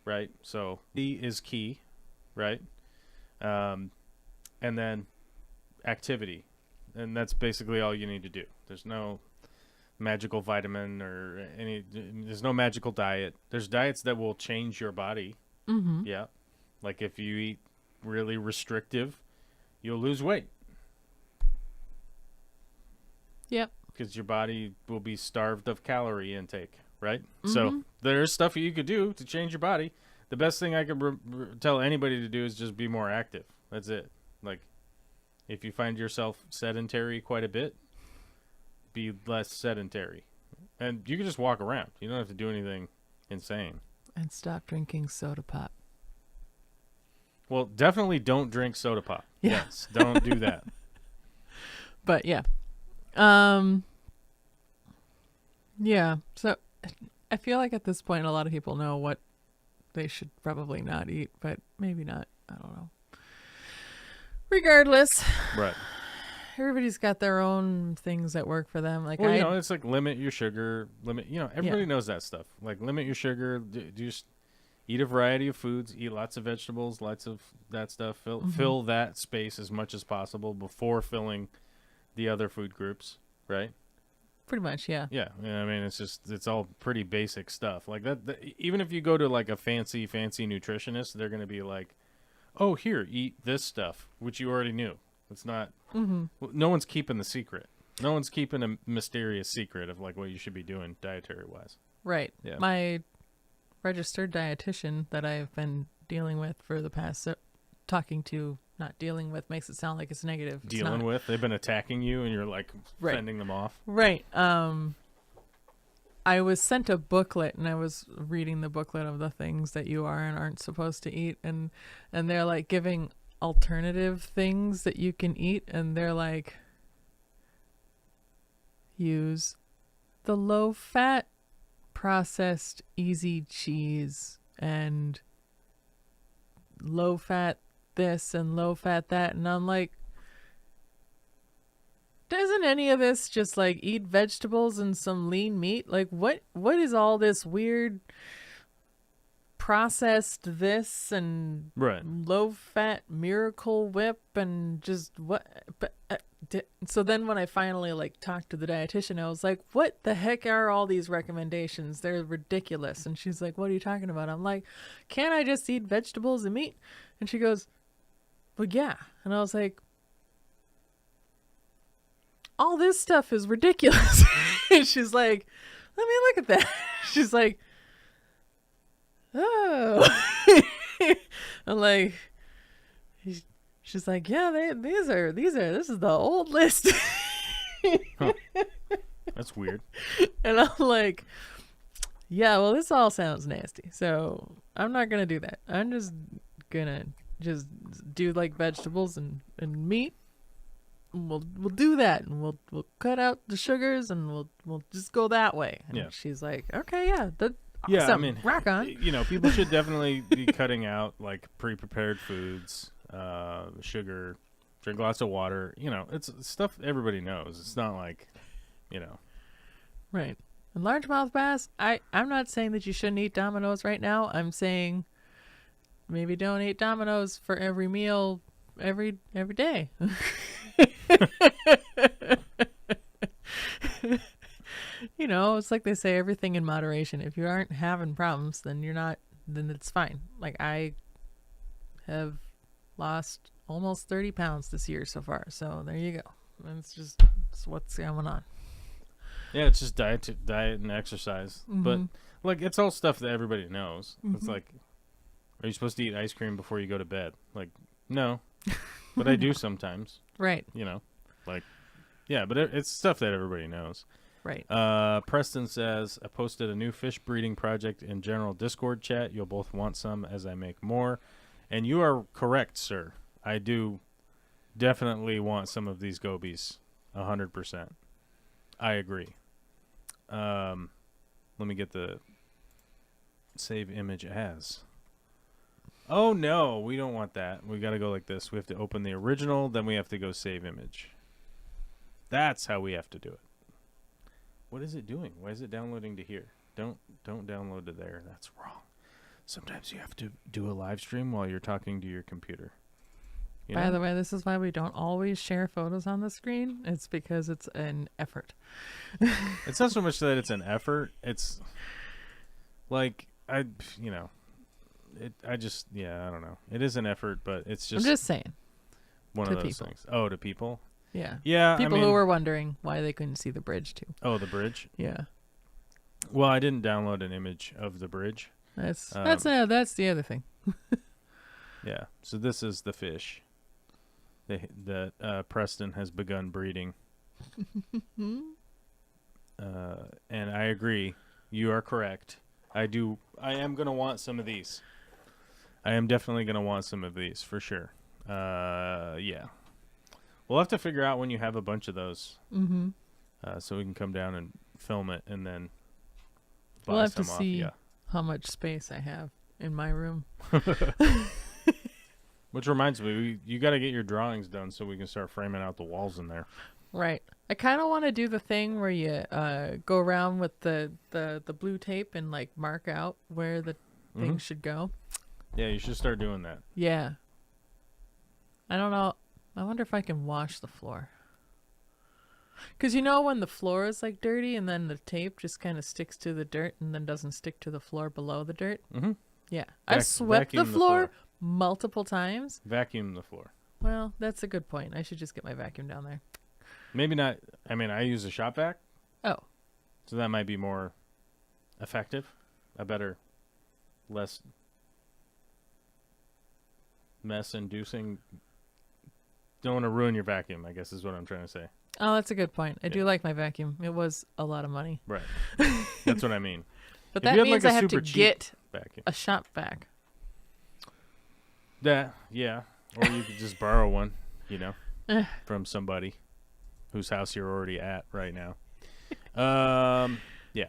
S1: right? So D is key, right? And then activity. And that's basically all you need to do. There's no magical vitamin or there's no magical diet. There's diets that will change your body. Yeah. Like if you eat really restrictive, you'll lose weight.
S2: Yep.
S1: Because your body will be starved of calorie intake, right? So there's stuff you could do to change your body. The best thing I could tell anybody to do is just be more active. That's it. Like, if you find yourself sedentary quite a bit, be less sedentary. And you can just walk around. You don't have to do anything insane.
S2: And stop drinking soda pop.
S1: Well, definitely don't drink soda pop.
S2: Yeah.
S1: Yes, don't do that.
S2: But yeah. Yeah. So I feel like at this point a lot of people know what they should probably not eat, but maybe not. I don't know. Regardless.
S1: Right.
S2: Everybody's got their own things that work for them. Like,
S1: well, you know, it's like limit your sugar, everybody knows that stuff. Like limit your sugar, just eat a variety of foods, eat lots of vegetables, lots of that stuff. Fill that space as much as possible before filling the other food groups, right?
S2: Pretty much, yeah.
S1: Yeah, I mean, it's all pretty basic stuff. Like that even if you go to like a fancy nutritionist, they're going to be like, "Oh, here, eat this stuff," which you already knew. It's not no one's keeping the secret. No one's keeping a mysterious secret of like what you should be doing dietary wise.
S2: Right.
S1: Yeah.
S2: My registered dietitian that I've been dealing with for the past not dealing with makes it sound like it's negative.
S1: Dealing with? They've been attacking you and you're like fending them off.
S2: Right. I was sent a booklet and I was reading the booklet of the things that you are and aren't supposed to eat, and they're like giving alternative things that you can eat, and they're like, use the low fat processed easy cheese and low fat this and low fat that, and I'm like, doesn't any of this just like eat vegetables and some lean meat? Like what is all this weird processed this and
S1: Right.
S2: low fat Miracle Whip and just what? But so then when I finally like talked to the dietitian, I was like, what the heck are all these recommendations? They're ridiculous. And she's like, what are you talking about? I'm like, can't I just eat vegetables and meat? And she goes, well, yeah. And I was like, all this stuff is ridiculous. And she's like, let me look at that. She's like, oh. I'm like, she's like, yeah, this is the old list.
S1: Huh. That's weird.
S2: And I'm like, yeah, well, this all sounds nasty. So I'm not going to do that. I'm just going to just do like vegetables and meat. We'll do that, and we'll cut out the sugars, and we'll just go that way. And
S1: Yeah.
S2: she's like, okay, yeah, that's
S1: Yeah,
S2: awesome.
S1: I mean,
S2: rock on.
S1: You know, people should definitely be cutting out like pre-prepared foods, sugar, drink lots of water. You know, it's stuff everybody knows. It's not like, you know.
S2: Right. And largemouth bass, I'm not saying that you shouldn't eat Domino's right now. I'm saying maybe don't eat Domino's for every meal every day. You know, it's like they say, everything in moderation. If you aren't having problems, then then it's fine. Like I have lost almost 30 pounds this year so far. So there you go. It's what's going on.
S1: Yeah, it's just diet and exercise.
S2: Mm-hmm.
S1: But like, it's all stuff that everybody knows. It's like, are you supposed to eat ice cream before you go to bed? Like, no, but I do sometimes.
S2: Right.
S1: You know, like, yeah, but it's stuff that everybody knows.
S2: Right.
S1: Preston says, I posted a new fish breeding project in general Discord chat. You'll both want some as I make more. And you are correct, sir. I do definitely want some of these gobies. 100%. I agree. Let me get the save image as. Oh, no, we don't want that. We got to go like this. We have to open the original, then we have to go save image. That's how we have to do it. What is it doing? Why is it downloading to here? Don't download to there. That's wrong. Sometimes you have to do a live stream while you're talking to your computer.
S2: By the way, this is why we don't always share photos on the screen. It's because it's an effort.
S1: It's not so much that it's an effort. It's like, I don't know. It is an effort, but it's just.
S2: I'm just saying.
S1: One of those things. Oh, to people?
S2: Yeah.
S1: Yeah.
S2: People who were wondering why they couldn't see the bridge too.
S1: Oh, the bridge?
S2: Yeah.
S1: Well, I didn't download an image of the bridge.
S2: That's the other thing.
S1: Yeah. So this is the fish that Preston has begun breeding. And I agree. You are correct. I am going to want some of these. I am definitely going to want some of these for sure. Yeah. We'll have to figure out when you have a bunch of those. Mm-hmm. So we can come down and film it and then buy
S2: we'll have
S1: some
S2: to
S1: off.
S2: see
S1: Yeah.
S2: how much space I have in my room.
S1: Which reminds me, you got to get your drawings done so we can start framing out the walls in there.
S2: Right. I kind of want to do the thing where you go around with the blue tape and like mark out where the things should go.
S1: Yeah, you should start doing that.
S2: Yeah. I don't know. I wonder if I can wash the floor. Because you know when the floor is like dirty and then the tape just kind of sticks to the dirt and then doesn't stick to the floor below the dirt? Mm-hmm. Yeah. I've swept the floor multiple times.
S1: Vacuum the floor.
S2: Well, that's a good point. I should just get my vacuum down there.
S1: Maybe not. I mean, I use a shop vac.
S2: Oh.
S1: So that might be more effective. Less mess-inducing. Don't want to ruin your vacuum, I guess is what I'm trying to say.
S2: Oh, that's a good point. I do like my vacuum. It was a lot of money.
S1: Right. That's what I mean.
S2: But that means I have to get a shop vac.
S1: Yeah. Or you could just borrow one, from somebody whose house you're already at right now. Yeah.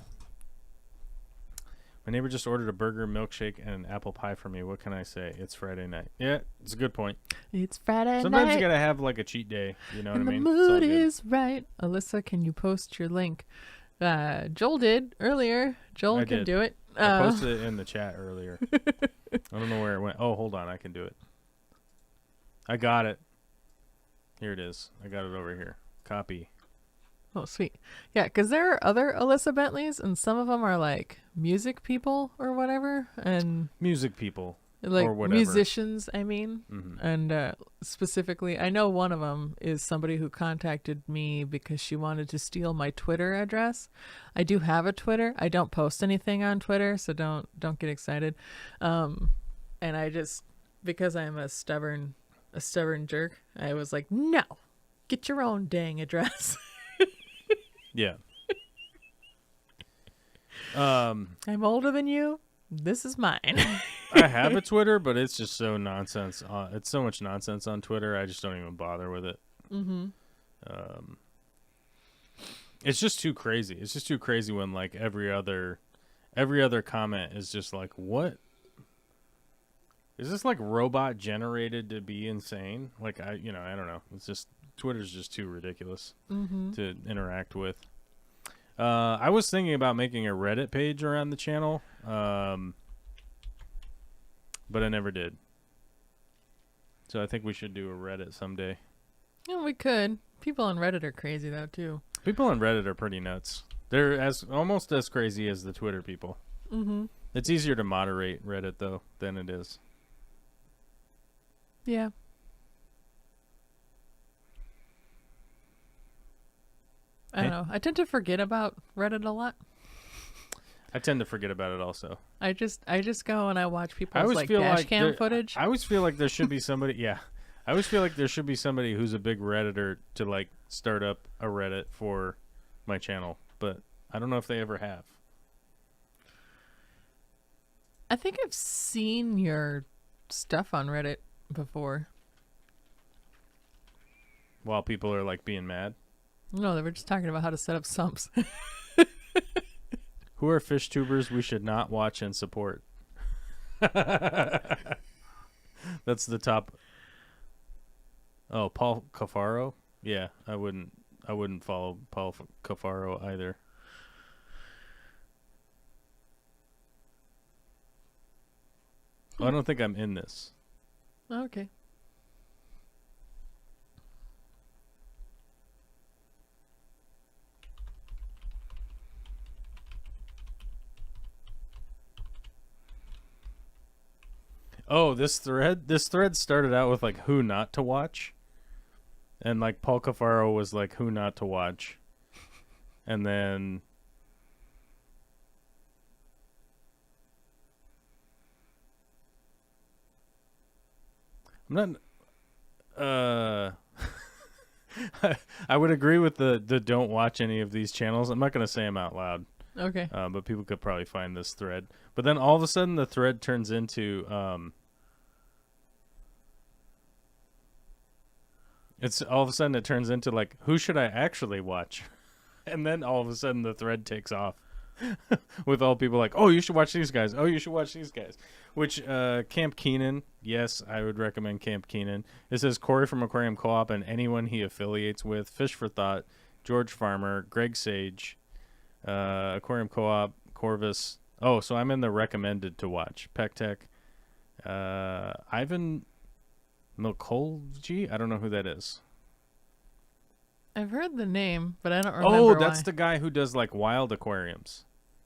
S1: My neighbor just ordered a burger, milkshake, and an apple pie for me. What can I say? It's Friday night. Yeah, it's a good point.
S2: It's Friday
S1: Sometimes
S2: night.
S1: you gotta have like a cheat day. You know what I
S2: And
S1: mean?
S2: the
S1: It's all
S2: mood
S1: good.
S2: is right. Alyssa, can you post your link? Joel did earlier. Joel
S1: I
S2: can
S1: did.
S2: do it.
S1: I posted it in the chat earlier. I don't know where it went. Oh, hold on. I can do it. I got it. Here it is. I got it over here. Copy.
S2: Oh, sweet. Yeah, because there are other Alyssa Bentleys, and some of them are like music people or whatever, and
S1: Music people.
S2: like
S1: or whatever.
S2: musicians, I mean.
S1: Mhm.
S2: And specifically, I know one of them is somebody who contacted me because she wanted to steal my Twitter address. I do have a Twitter. I don't post anything on Twitter, so don't get excited. And I just, because I'm a stubborn jerk, I was like, no, get your own dang address.
S1: Yeah.
S2: I'm older than you. This is mine.
S1: I have a Twitter, but it's just so nonsense. It's so much nonsense on Twitter. I just don't even bother with it.
S2: Mm-hmm.
S1: It's just too crazy. It's just too crazy when like every other comment is just like, what? Is this like robot generated to be insane? Like I don't know. It's just Twitter's just too ridiculous to interact with. I was thinking about making a Reddit page around the channel, but I never did. So I think we should do a Reddit someday.
S2: Yeah, we could. People on Reddit are crazy though too.
S1: People on Reddit are pretty nuts. They're almost as crazy as the Twitter people.
S2: Mm-hmm.
S1: It's easier to moderate Reddit though than it is.
S2: Yeah. I don't know. I tend to forget about Reddit a lot.
S1: I tend to forget about it also.
S2: I just go and I watch
S1: I
S2: people's
S1: always
S2: like
S1: feel
S2: dash
S1: like
S2: cam footage.
S1: I always feel like there should be somebody. Yeah, I always feel like there should be somebody who's a big Redditor to like start up a Reddit for my channel, but I don't know if they ever have.
S2: I think I've seen your stuff on Reddit before.
S1: While people are like being mad.
S2: No, they were just talking about how to set up sumps.
S1: Who are fish tubers we should not watch and support? That's the top. Oh, Paul Cafaro? Yeah, I wouldn't follow Paul Cafaro either. I don't think I'm in this.
S2: Okay.
S1: Oh, this thread started out with like who not to watch. And like Paul Cafaro was like who not to watch. And then I'm not I would agree with the don't watch any of these channels. I'm not going to say them out loud.
S2: Okay.
S1: But people could probably find this thread. But then all of a sudden the thread turns into it's all of a sudden it turns into like who should I actually watch? And then all of a sudden the thread takes off with all people like, "Oh, you should watch these guys. Oh, you should watch these guys." Which Camp Keenan, yes, I would recommend Camp Keenan. It says Corey from Aquarium Co-op and anyone he affiliates with, Fish for Thought, George Farmer, Greg Sage, Aquarium Co-op, Corvus. Oh, so I'm in the recommended to watch. Pectec, Ivan Milkolji. I don't know who that is.
S2: I've heard the name, but I don't remember.
S1: Oh, that's
S2: why.
S1: the guy who does like wild aquariums.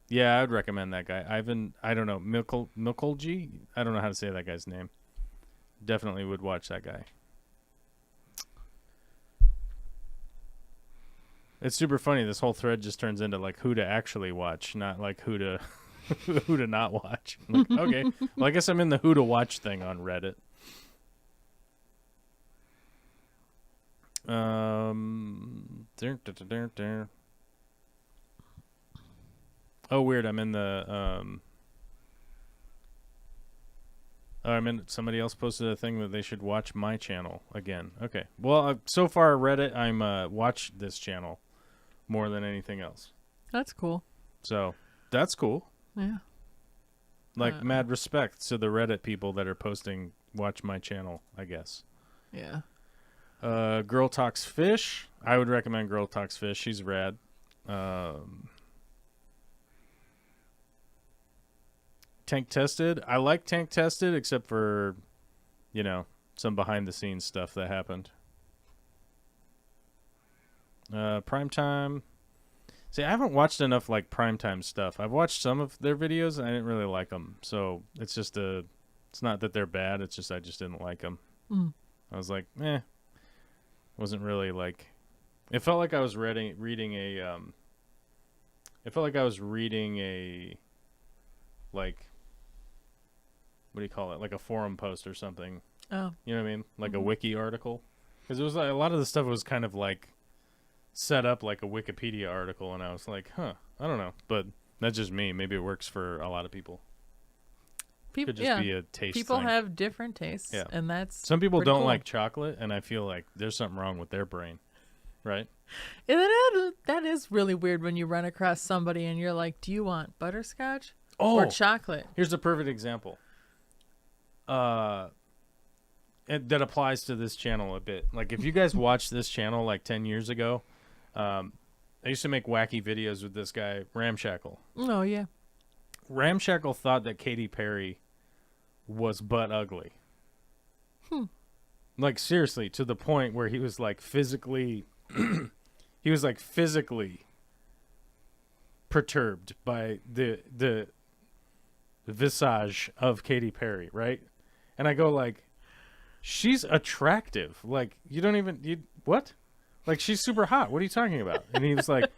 S1: Yeah, I would recommend that guy. Ivan, I don't know, Milkolji? I don't know how to say that guy's name. Definitely would watch that guy. It's super funny. This whole thread just turns into like who to actually watch, not like who to who to not watch. I'm like, okay, well, I guess I'm in the who to watch thing on Reddit. Oh, weird. I'm in the oh, I'm in. Somebody else posted a thing that they should watch my channel again. Okay. Well, so far Reddit, I'm watch this channel more than anything else.
S2: That's cool.
S1: So that's cool.
S2: Yeah.
S1: Like, mad respect to the Reddit people that are posting, watch my channel, I guess.
S2: Yeah.
S1: Girl Talks Fish. I would recommend Girl Talks Fish. She's rad. Tank Tested. I like Tank Tested, except for, some behind-the-scenes stuff that happened. Primetime. See, I haven't watched enough, like, Primetime stuff. I've watched some of their videos, and I didn't really like them. So, it's just it's not that they're bad. It's just I just didn't like them.
S2: Mm.
S1: I was like, wasn't really, like... It felt like I was reading a... It felt like I was reading a... Like... What do you call it? Like a forum post or something.
S2: Oh.
S1: You know what I mean? Like a wiki article. Because it was like, a lot of the stuff was kind of like set up like a Wikipedia article, and I was like, I don't know. But that's just me. Maybe it works for a lot of people. Could just be a taste
S2: People
S1: thing.
S2: have different tastes, and that's
S1: some people
S2: pretty
S1: don't
S2: cool.
S1: like chocolate, and I feel like there's something wrong with their brain, right?
S2: And that is really weird when you run across somebody and you're like, do you want butterscotch or chocolate?
S1: Here's a perfect example. That applies to this channel a bit. Like, if you guys watched this channel like 10 years ago, I used to make wacky videos with this guy, Ramshackle.
S2: Oh, yeah.
S1: Ramshackle thought that Katy Perry was butt ugly. Like, seriously, to the point where he was like physically perturbed by the visage of Katy Perry, right? And I go like, she's attractive. Like, what? Like, she's super hot. What are you talking about? And he was like,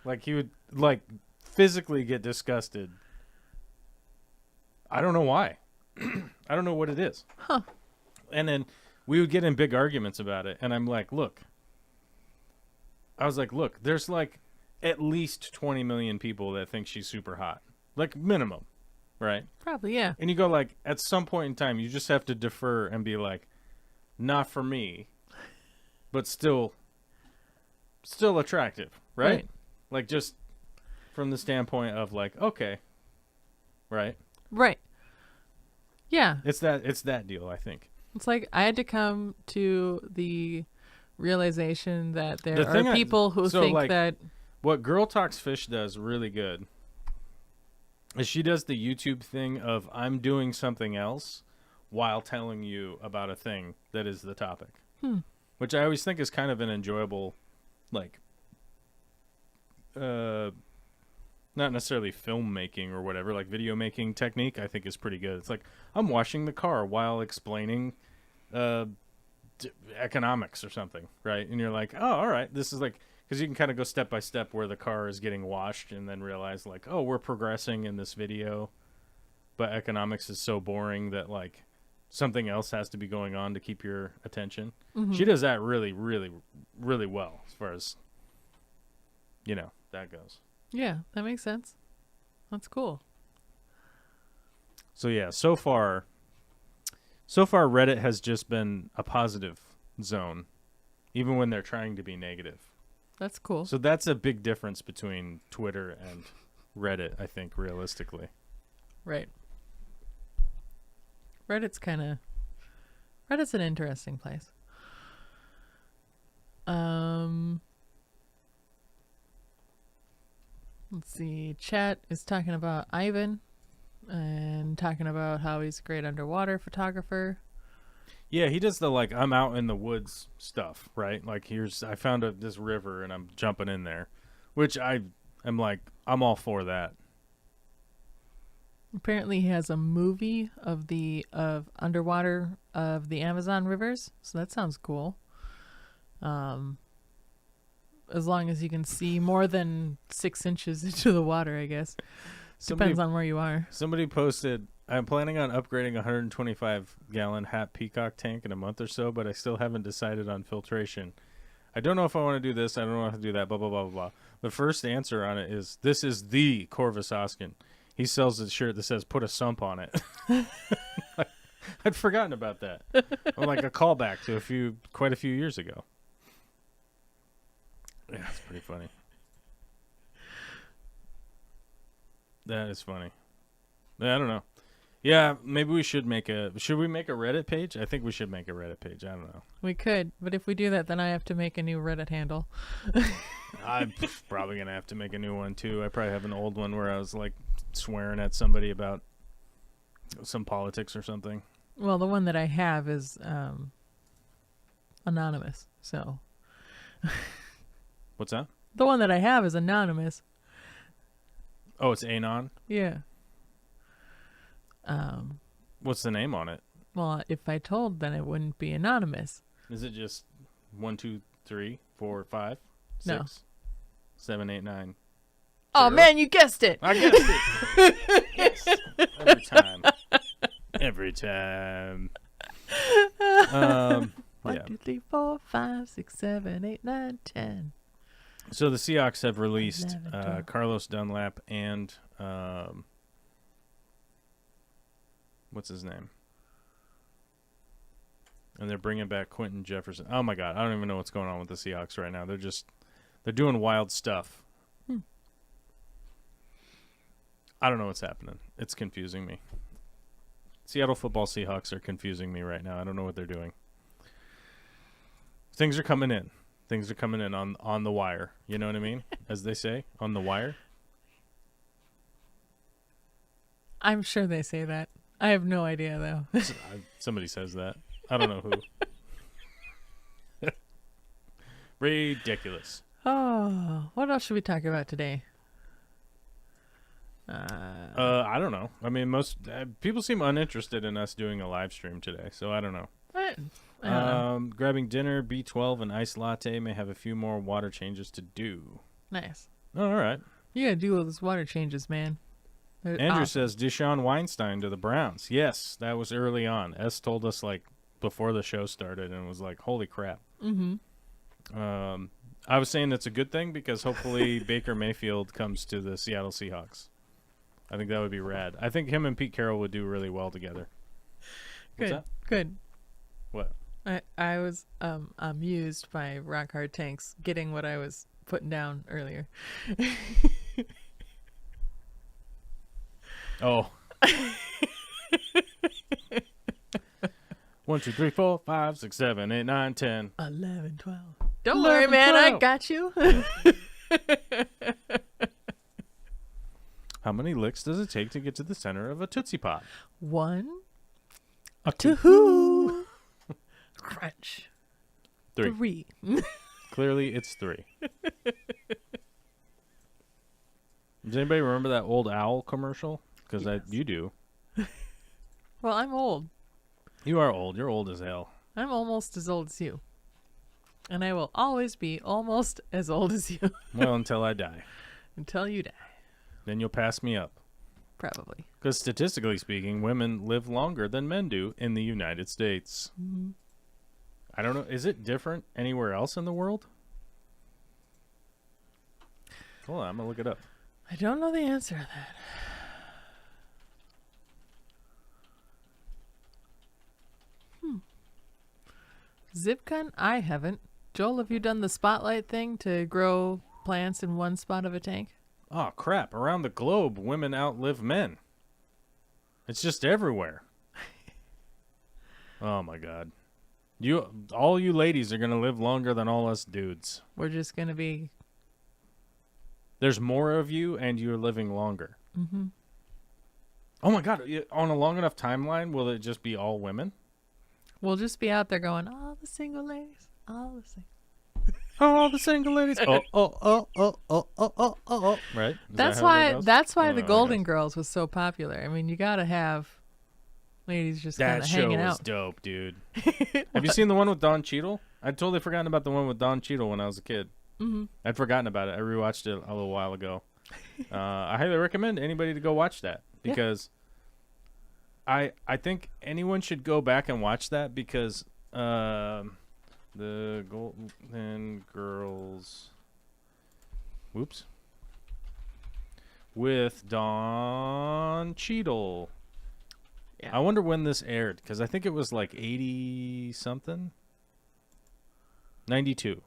S1: like he would like physically get disgusted. I don't know why. I don't know what it is.
S2: Huh.
S1: And then we would get in big arguments about it. And I'm like, look, there's like at least 20 million people that think she's super hot. Like, minimum. Right?
S2: Probably, yeah.
S1: And you go like, at some point in time, you just have to defer and be like, not for me, but still attractive, right? Like, just from the standpoint of like, okay, right?
S2: Right. Yeah.
S1: It's that deal, I think.
S2: It's like I had to come to the realization that there are people who think
S1: like,
S2: that
S1: what Girl Talks Fish does really good is she does the YouTube thing of I'm doing something else while telling you about a thing that is the topic. Which I always think is kind of an enjoyable, like, not necessarily filmmaking or whatever, like video making technique, I think is pretty good. It's like, I'm washing the car while explaining economics or something, right? And you're like, oh, all right, this is like... Because you can kind of go step by step where the car is getting washed and then realize, like, oh, we're progressing in this video. But economics is so boring that, like, something else has to be going on to keep your attention. Mm-hmm. She does that really, really, really well as far as, that goes.
S2: Yeah, that makes sense. That's cool.
S1: So, yeah, so far Reddit has just been a positive zone, even when they're trying to be negative.
S2: That's cool.
S1: So that's a big difference between Twitter and Reddit, I think, realistically.
S2: Right. Reddit's an interesting place. Let's see. Chat is talking about Ivan and talking about how he's a great underwater photographer.
S1: Yeah, he does the, like, I'm out in the woods stuff, right? Like, I found this river and I'm jumping in there, which I'm like, I'm all for that.
S2: Apparently he has a movie of underwater of the Amazon rivers, so that sounds cool. As long as you can see more than 6 inches into the water, I guess. Depends on where you are.
S1: Somebody posted, I'm planning on upgrading a 125-gallon Hat Peacock tank in a month or so, but I still haven't decided on filtration. I don't know if I want to do this. I don't know how to do that, blah, blah, blah, blah, blah. The first answer on it is, this is the Corvus Oskin. He sells a shirt that says, put a sump on it. I'd forgotten about that. Like a callback to quite a few years ago. Yeah, it's pretty funny. That is funny. I don't know. Yeah, maybe we should make a. Should we make a Reddit page? I think we should make a Reddit page. I don't know.
S2: We could, but if we do that, then I have to make a new Reddit handle.
S1: I'm probably gonna have to make a new one too. I probably have an old one where I was like swearing at somebody about some politics or something.
S2: Well, the one that I have is anonymous. So
S1: What's that?
S2: the one that I have is anonymous.
S1: Oh, it's Anon.
S2: Yeah.
S1: What's the name on it?
S2: Well, if I told, then it wouldn't be anonymous.
S1: Is it just 1, 2, 3, 4, 5,
S2: No.
S1: 6, 7, 8, 9?
S2: Oh
S1: 0?
S2: man, you guessed it.
S1: I guessed it. Yes. Every time. Every time.
S2: 1,
S1: Yeah.
S2: 2, 3, 4, 5, 6, 7, 8, 9, 10.
S1: So the Seahawks have released
S2: 11, 12.
S1: Carlos Dunlap and what's his name? And they're bringing back Quentin Jefferson. Oh my God, I don't even know what's going on with the Seahawks right now. They're doing wild stuff. I don't know what's happening. It's confusing me. Seattle football Seahawks are confusing me right now. I don't know what they're doing. Things are coming in. Things are coming in on the wire. You know what I mean? As they say, on the wire.
S2: I'm sure they say that. I have no idea though.
S1: Somebody says that. I don't know who. Ridiculous.
S2: Oh, what else should we talk about today?
S1: I don't know. I mean, most people seem uninterested in us doing a live stream today, so I don't know.
S2: I don't know.
S1: Grabbing dinner, B12, and iced latte. May have a few more water changes to do.
S2: Nice.
S1: Oh, all right.
S2: You gotta do all those water changes, man. They're
S1: Andrew
S2: awesome.
S1: says Deshaun Weinstein to the Browns. Yes, that was early on. S told us like before the show started and was like, holy crap.
S2: Mm-hmm.
S1: I was saying that's a good thing because hopefully Baker Mayfield comes to the Seattle Seahawks. I think that would be rad. I think him and Pete Carroll would do really well together. What's
S2: Good.
S1: that?
S2: Good.
S1: What?
S2: I was amused by Rock Hard Tanks getting what I was putting down earlier.
S1: Oh. 1, 2, 3, 4, 5, 6, 7, 8, 9, 10.
S2: 11, 12. Don't
S1: 11,
S2: worry, man.
S1: 12.
S2: I got you.
S1: How many licks does it take to get to the center of a Tootsie Pop?
S2: 1,
S1: A
S2: 2, crunch.
S1: 3.
S2: 3.
S1: Clearly, it's 3. Does anybody remember that old owl commercial? Because
S2: Yes.
S1: you do.
S2: Well, I'm old.
S1: You are old. You're old as hell.
S2: I'm almost as old as you. And I will always be almost as old as you
S1: Well, until I die.
S2: until you die,
S1: Then you'll pass me up.
S2: probably.
S1: Because statistically speaking, women live longer than men do in the United States.
S2: Mm-hmm.
S1: I don't know. Is it different anywhere else in the world? Hold on. I'm going to look it up.
S2: I don't know the answer to that. Zipcon? I haven't. Joel, have you done the spotlight thing to grow plants in one spot of a tank?
S1: Oh, crap. Around the globe, women outlive men. It's just everywhere. Oh, my God. All you ladies are going to live longer than all us dudes.
S2: We're just going to be...
S1: There's more of you, and you're living longer.
S2: Mm-hmm.
S1: Oh, my God. On a long enough timeline, will it just be all women?
S2: We'll just be out there going, all the single ladies, all the single...
S1: All the single ladies. Oh. Right? Is
S2: That's
S1: that how
S2: why.
S1: that goes?
S2: That's why
S1: I don't
S2: the
S1: know, I
S2: Golden
S1: guess.
S2: Girls was so popular. I mean, you got to have ladies just kind
S1: That
S2: of
S1: show
S2: hanging
S1: was
S2: out.
S1: dope, dude. Have you seen the one with Don Cheadle? I'd totally forgotten about the one with Don Cheadle when I was a kid.
S2: Mm-hmm.
S1: I'd forgotten about it. I rewatched it a little while ago. I highly recommend anybody to go watch that because I think anyone should go back and watch that because the Golden Girls, whoops, with Don Cheadle.
S2: Yeah.
S1: I wonder when this aired because I think it was like 80 something. 92.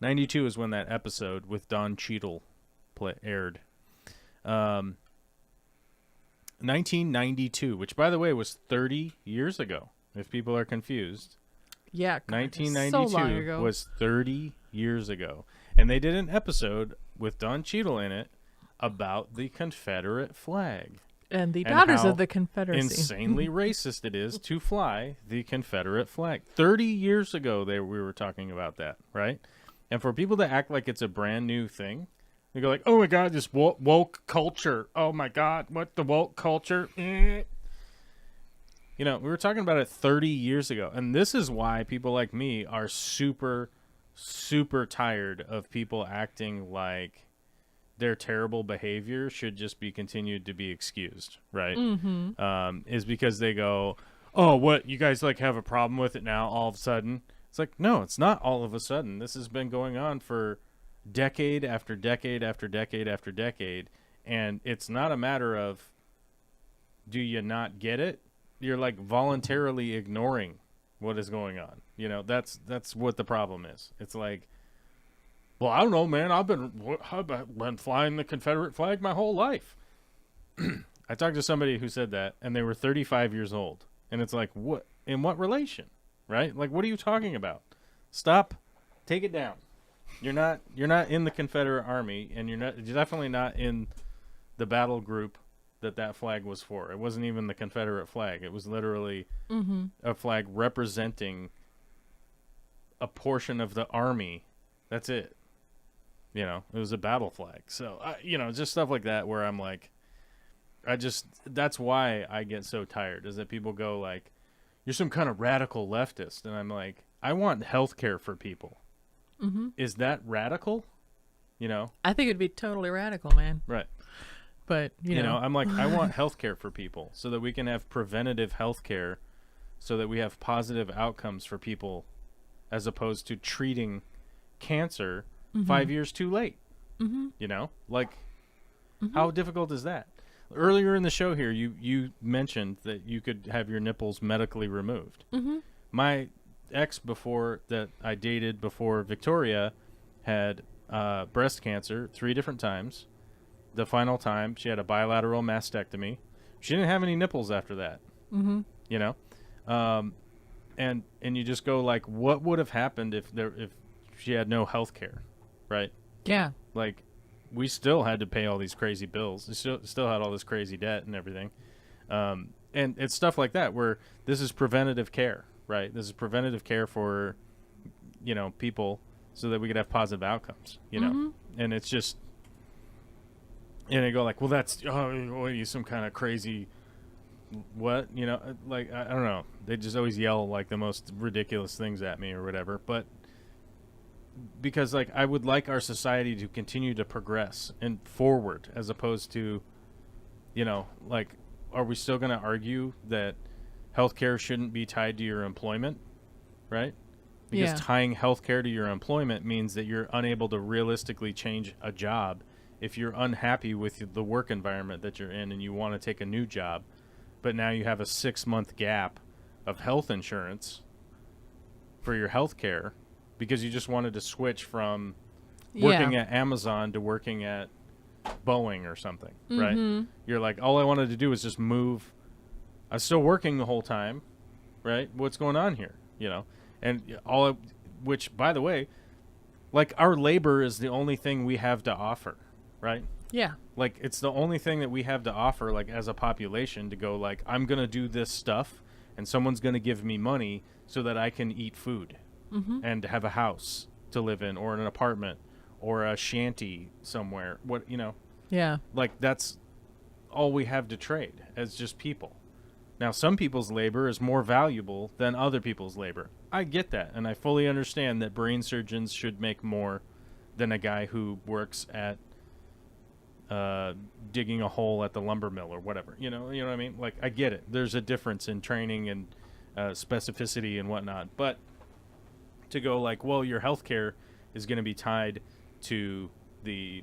S1: 92 is when that episode with Don Cheadle aired. 1992, which by the way was 30 years ago. If people are confused,
S2: Yeah, God, it's
S1: 1992
S2: so long ago.
S1: was 30 years ago, and they did an episode with Don Cheadle in it about the Confederate flag.
S2: And the
S1: and
S2: Daughters
S1: how
S2: of the Confederacy.
S1: Insanely racist it is to fly the Confederate flag. 30 years ago, we were talking about that, right? And for people to act like it's a brand new thing, they go like, "Oh my God, this woke culture! Oh my God, what the woke culture?" You know, we were talking about it 30 years ago, and this is why people like me are super, super tired of people acting like their terrible behavior should just be continued to be excused, right?
S2: Mm-hmm.
S1: Is because they go, "Oh, what, you guys like have a problem with it now all of a sudden?" It's like, no, it's not all of a sudden. This has been going on for decade after decade after decade after decade, and it's not a matter of do you not get it? You're like voluntarily ignoring what is going on. You know, that's what the problem is. It's like, well, I don't know, man. I've been flying the Confederate flag my whole life. I talked to somebody who said that, and they were 35 years old. And it's like, what? In what relation? Right? Like, what are you talking about? Stop. Take it down. You're not in the Confederate Army, and you're definitely not in the battle group that flag was for. It wasn't even the Confederate flag. It was literally a flag representing a portion of the army. That's it. You know, it was a battle flag. So, just stuff like that where I'm like, that's why I get so tired, is that people go like, "You're some kind of radical leftist." And I'm like, I want health care for people.
S2: Mm-hmm.
S1: Is that radical? You know?
S2: I think it'd be totally radical, man.
S1: Right.
S2: But, you know.
S1: I'm like, I want health care for people so that we can have preventative health care so that we have positive outcomes for people as opposed to treating cancer 5 years too late.
S2: Mm-hmm.
S1: You know? Like, how difficult is that? Earlier in the show here, you mentioned that you could have your nipples medically removed.
S2: Mm-hmm.
S1: My ex that I dated before Victoria had breast cancer 3 different times. The final time, she had a bilateral mastectomy. She didn't have any nipples after that.
S2: Mm-hmm.
S1: You know? And you just go like, what would have happened if she had no health care, right?
S2: Yeah.
S1: Like, we still had to pay all these crazy bills. We still had all this crazy debt and everything. And it's stuff like that where this is preventative care, right? This is preventative care for, people so that we could have positive outcomes, And it's just, and they go like, well, that's, what are you, some kind of crazy, what? Like, I don't know. They just always yell like the most ridiculous things at me or whatever. But because like I would like our society to continue to progress and forward as opposed to, like, are we still going to argue that healthcare shouldn't be tied to your employment, right? Because tying healthcare to your employment means that you're unable to realistically change a job if you're unhappy with the work environment that you're in and you want to take a new job, but now you have a 6-month gap of health insurance for your healthcare because you just wanted to switch from working at Amazon to working at Boeing or something, right? You're like, all I wanted to do was just move. I was still working the whole time, right? What's going on here, And which, by the way, like our labor is the only thing we have to offer, right?
S2: Yeah.
S1: Like it's the only thing that we have to offer, like as a population, to go like, I'm going to do this stuff and someone's going to give me money so that I can eat food and have a house to live in or an apartment or a shanty somewhere.
S2: Yeah.
S1: Like that's all we have to trade as just people. Now, some people's labor is more valuable than other people's labor. I get that, and I fully understand that brain surgeons should make more than a guy who works at digging a hole at the lumber mill or whatever. You know what I mean? Like, I get it. There's a difference in training and specificity and whatnot. But to go like, well, your health care is going to be tied to the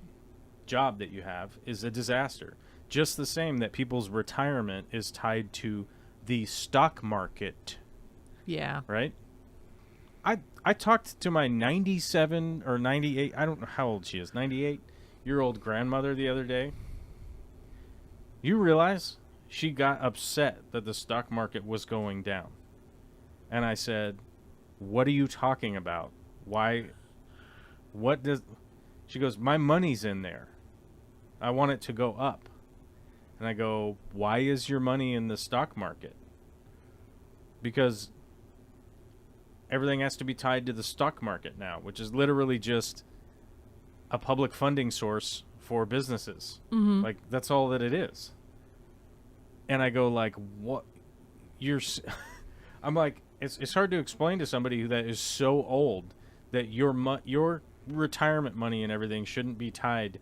S1: job that you have is a disaster. Just the same that people's retirement is tied to the stock market.
S2: Yeah.
S1: Right? I talked to my 97 or 98, I don't know how old she is, 98-year-old grandmother the other day. You realize she got upset that the stock market was going down. And I said, "What are you talking about? Why? What does?" She goes, "My money's in there. I want it to go up." And I go, "Why is your money in the stock market?" Because everything has to be tied to the stock market now, which is literally just a public funding source for businesses.
S2: Mm-hmm.
S1: Like, that's all that it is. And I go, like, what? I'm like, it's hard to explain to somebody that is so old that your retirement money and everything shouldn't be tied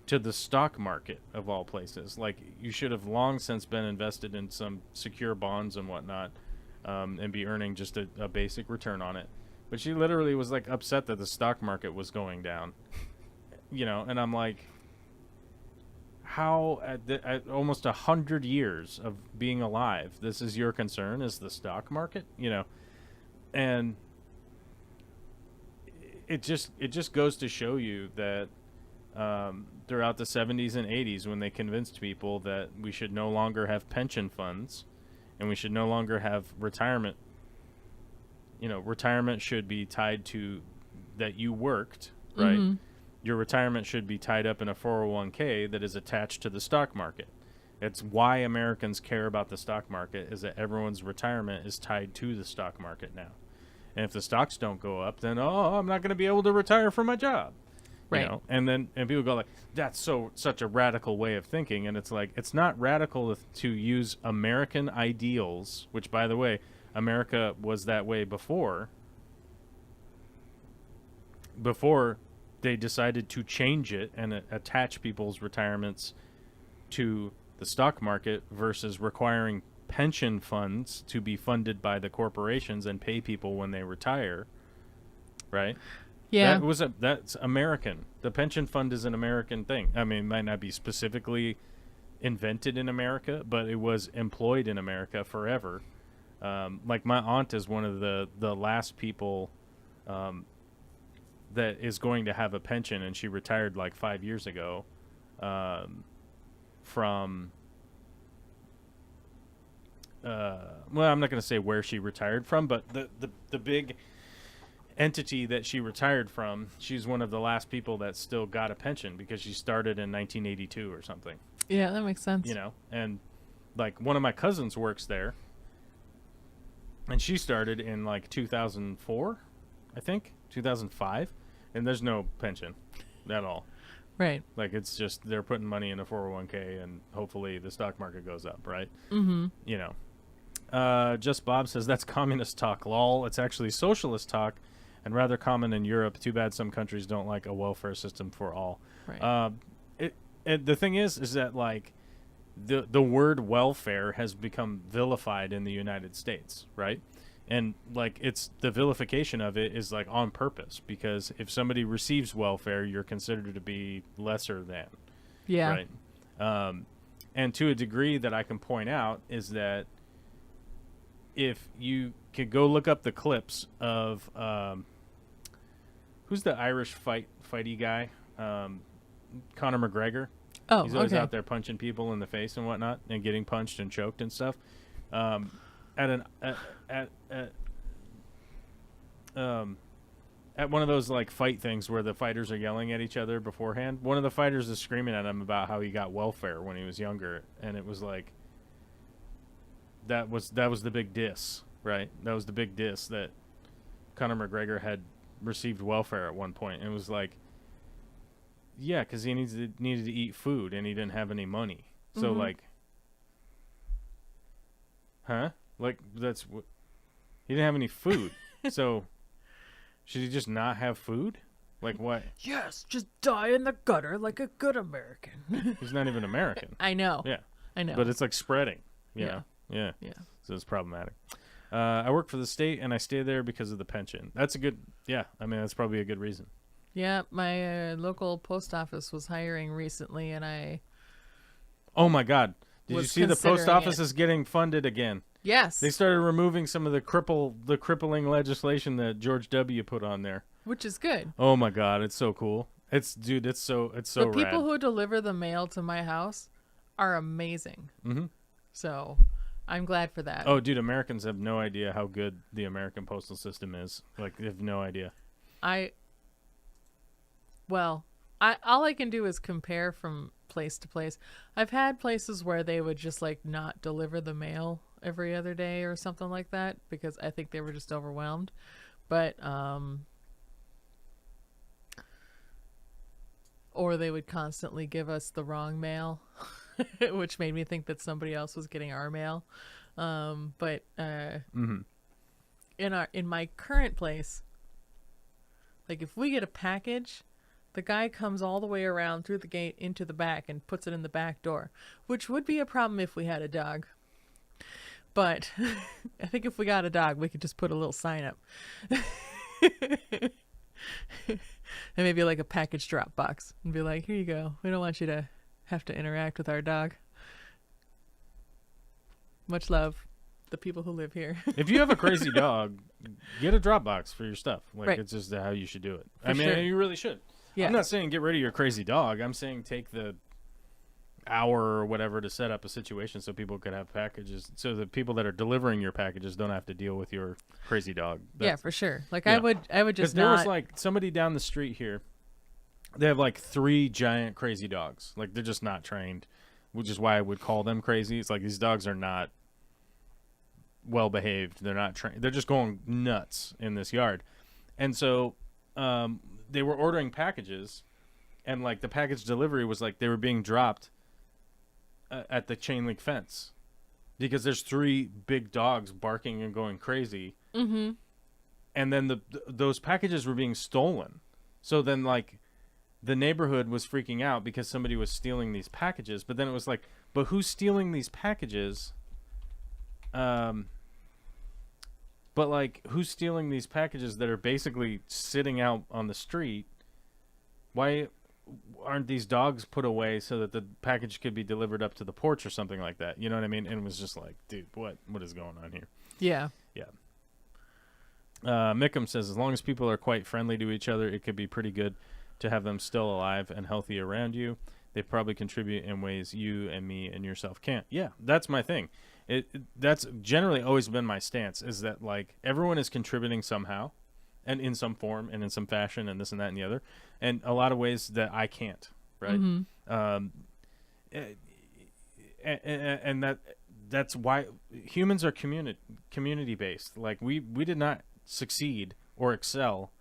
S1: to the stock market of all places. Like, you should have long since been invested in some secure bonds and whatnot, and be earning just a basic return on it. But she literally was like upset that the stock market was going down, and I'm like, how at almost 100 years of being alive, this is your concern, is the stock market, and it just goes to show you that throughout the 70s and 80s, when they convinced people that we should no longer have pension funds and we should no longer have retirement, retirement should be tied to that you worked, right?
S2: Mm-hmm.
S1: Your retirement should be tied up in a 401k that is attached to the stock market. It's why Americans care about the stock market, is that everyone's retirement is tied to the stock market now. And if the stocks don't go up, then, I'm not going to be able to retire from my job.
S2: Right.
S1: And people go like, that's such a radical way of thinking. And it's like, it's not radical to use American ideals, which, by the way, America was that way before they decided to change it and attach people's retirements to the stock market versus requiring pension funds to be funded by the corporations and pay people when they retire, right?
S2: Yeah.
S1: That's American. The pension fund is an American thing. I mean, it might not be specifically invented in America, but it was employed in America forever. Like, my aunt is one of the last people that is going to have a pension, and she retired like 5 years ago from well, I'm not going to say where she retired from, but the big entity that she retired from, she's one of the last people that still got a pension because she started in 1982 or something.
S2: Yeah, that makes sense.
S1: And like, one of my cousins works there, and she started in like 2004, I think, 2005, and there's no pension at all.
S2: Right.
S1: Like, it's just they're putting money in a 401k, and hopefully the stock market goes up, right?
S2: Mm-hmm.
S1: Just Bob says, that's communist talk, lol. It's actually socialist talk, and rather common in Europe. Too bad some countries don't like a welfare system for all.
S2: Right.
S1: The thing is that, like, the word welfare has become vilified in the United States, right? And, like, it's the vilification of it is, like, on purpose, because if somebody receives welfare, you're considered to be lesser than.
S2: Yeah.
S1: Right. And to a degree that I can point out is that if you could go look up the clips of who's the Irish fighty guy, Conor McGregor.
S2: Oh,
S1: he's always
S2: okay.
S1: out there punching people in the face and whatnot, and getting punched and choked and stuff. At one of those, like, fight things where the fighters are yelling at each other beforehand, one of the fighters is screaming at him about how he got welfare when he was younger, and it was like, that was the big diss, right? That was the big diss, that Conor McGregor had received welfare at one point, and it was like, yeah, because he needed to eat food, and he didn't have any money. So, like, huh? Like, he didn't have any food. So, should he just not have food? Like, what?
S2: Yes, just die in the gutter like a good American.
S1: He's not even American.
S2: I know.
S1: Yeah.
S2: I know.
S1: But it's like spreading.
S2: Yeah.
S1: Yeah.
S2: Yeah.
S1: So it's problematic. I work for the state, and I stay there because of the pension. That's a good, that's probably a good reason.
S2: Yeah, my local post office was hiring recently, and I...
S1: Oh, my God. Did you
S2: was
S1: see the post
S2: considering
S1: office
S2: it.
S1: is getting funded again?
S2: Yes.
S1: They started removing some of the crippling legislation that George W. put on there.
S2: Which is good.
S1: Oh, my God. It's so cool. It's so
S2: The people
S1: rad.
S2: who deliver the mail to my house are amazing.
S1: Mm-hmm.
S2: So I'm glad for that.
S1: Oh, dude, Americans have no idea how good the American postal system is. Like, they have no idea.
S2: All I can do is compare from place to place. I've had places where they would just like not deliver the mail every other day or something like that because I think they were just overwhelmed. But or they would constantly give us the wrong mail, which made me think that somebody else was getting our mail. But
S1: Mm-hmm.
S2: in my current place, like if we get a package, the guy comes all the way around through the gate into the back and puts it in the back door, which would be a problem if we had a dog. But I think if we got a dog, we could just put a little sign up. And maybe like a package drop box and be like, here you go. We don't want you to have to interact with our dog. Much love, the people who live here.
S1: If you have a crazy dog, get a drop box for your stuff. Like,
S2: Right.
S1: it's just how you should do it.
S2: For
S1: I mean,
S2: sure.
S1: you really should.
S2: Yeah.
S1: I'm not saying get rid of your crazy dog. I'm saying take the hour or whatever to set up a situation so people could have packages, so the people that are delivering your packages don't have to deal with your crazy dog.
S2: Yeah, for sure. Like
S1: yeah.
S2: I would
S1: Because
S2: just
S1: there
S2: not.
S1: was like somebody down the street here. They have like 3 giant crazy dogs. Like, they're just not trained, which is why I would call them crazy. It's like these dogs are not well behaved. They're not trained. They're just going nuts in this yard. And so they were ordering packages, and like the package delivery was like they were being dropped at the chain link fence because there's 3 big dogs barking and going crazy.
S2: Mm-hmm.
S1: And then those packages were being stolen. So then like the neighborhood was freaking out because somebody was stealing these packages. But then it was like, but who's stealing these packages? But like, who's stealing these packages that are basically sitting out on the street? Why aren't these dogs put away so that the package could be delivered up to the porch or something like that? You know what I mean? And it was just like, dude, what is going on here?
S2: Yeah.
S1: Yeah. Mickham says, as long as people are quite friendly to each other, it could be pretty good to have them still alive and healthy around you. They probably contribute in ways you and me and yourself can't. Yeah, that's my thing. That's generally always been my stance, is that like everyone is contributing somehow and in some form and in some fashion and this and that and the other, and a lot of ways that I can't, right?
S2: Mm-hmm.
S1: And that's why humans are community based. Like we did not succeed or excel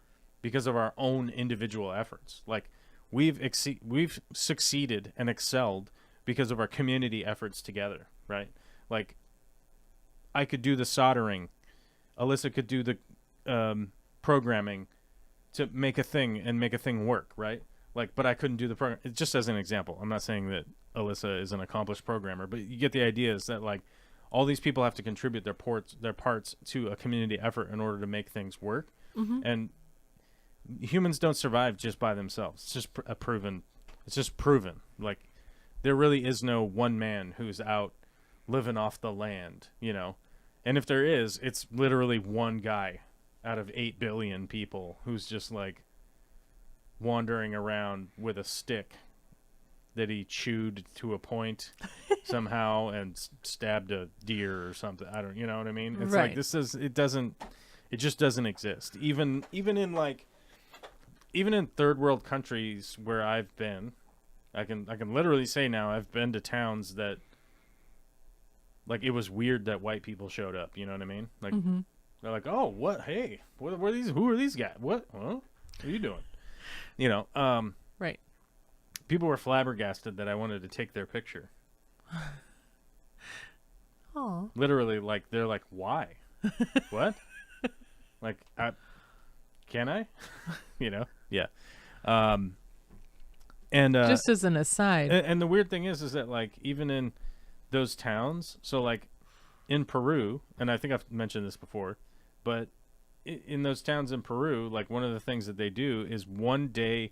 S1: because of our own individual efforts. Like we've succeeded and excelled because of our community efforts together, right? Like I could do the soldering, Alyssa could do the programming to make a thing and make a thing work, right? Like, but I couldn't do the program. Just as an example, I'm not saying that Alyssa is an accomplished programmer, but you get the idea. Is that like all these people have to contribute their parts to a community effort in order to make things work, and humans don't survive just by themselves. It's just proven. It's just proven. Like there really is no one man who's out living off the land, you know. And if there is, it's literally one guy out of 8 billion people who's just like wandering around with a stick that he chewed to a point somehow and stabbed a deer or something. I don't, you know what I mean? It's
S2: Right.
S1: like it just doesn't exist. Even in third world countries where I've been, I can literally say now I've been to towns that like it was weird that white people showed up, you know what I mean? Like they're like, "Oh, what? Hey, what are these? Who are these guys? What? Huh? What are you doing?" You know,
S2: Right.
S1: people were flabbergasted that I wanted to take their picture.
S2: Oh.
S1: Literally, like they're like, "Why? What? Like, can I?" You know? Yeah. And
S2: Just as an aside.
S1: and the weird thing is that like even in those towns, so like in Peru, and I think I've mentioned this before, but in those towns in Peru, like one of the things that they do is one day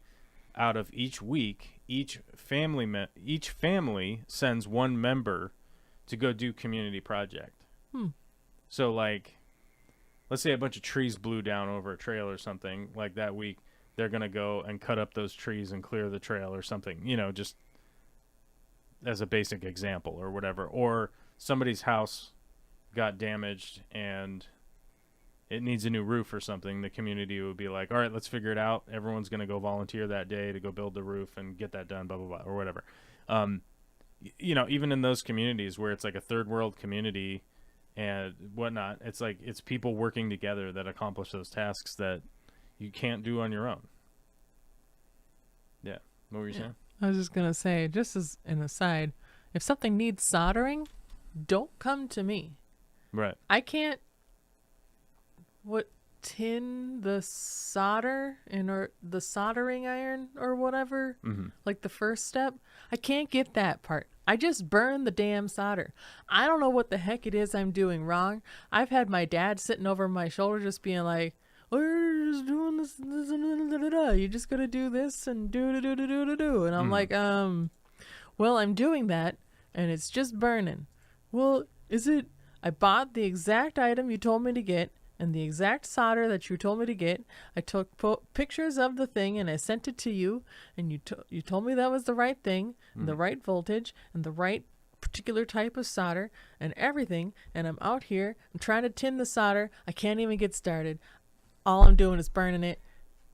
S1: out of each week, each family sends one member to go do community project. So like, let's say a bunch of trees blew down over a trail or something, like that week, they're going to go and cut up those trees and clear the trail or something, you know, just as a basic example or whatever. Or somebody's house got damaged and it needs a new roof or something, the community would be like, all right, let's figure it out. Everyone's going to go volunteer that day to go build the roof and get that done, blah, blah, blah, or whatever. Even in those communities where it's like a third world community and whatnot, it's like it's people working together that accomplish those tasks that you can't do on your own. Yeah. What were you saying?
S2: I was just going to say, just as an aside, if something needs soldering, don't come to me.
S1: Right.
S2: I can't tin the solder or the soldering iron or whatever, like the first step. I can't get that part. I just burn the damn solder. I don't know what the heck it is I'm doing wrong. I've had my dad sitting over my shoulder just being like, oh, you're just doing this, you just gotta do this and do. And I'm like, well, I'm doing that and it's just burning. Well, is it, I bought the exact item you told me to get and the exact solder that you told me to get. I took pictures of the thing and I sent it to you, and you told me that was the right thing, and the right voltage, and the right particular type of solder, and everything. And I'm out here, I'm trying to tin the solder. I can't even get started. All I'm doing is burning it,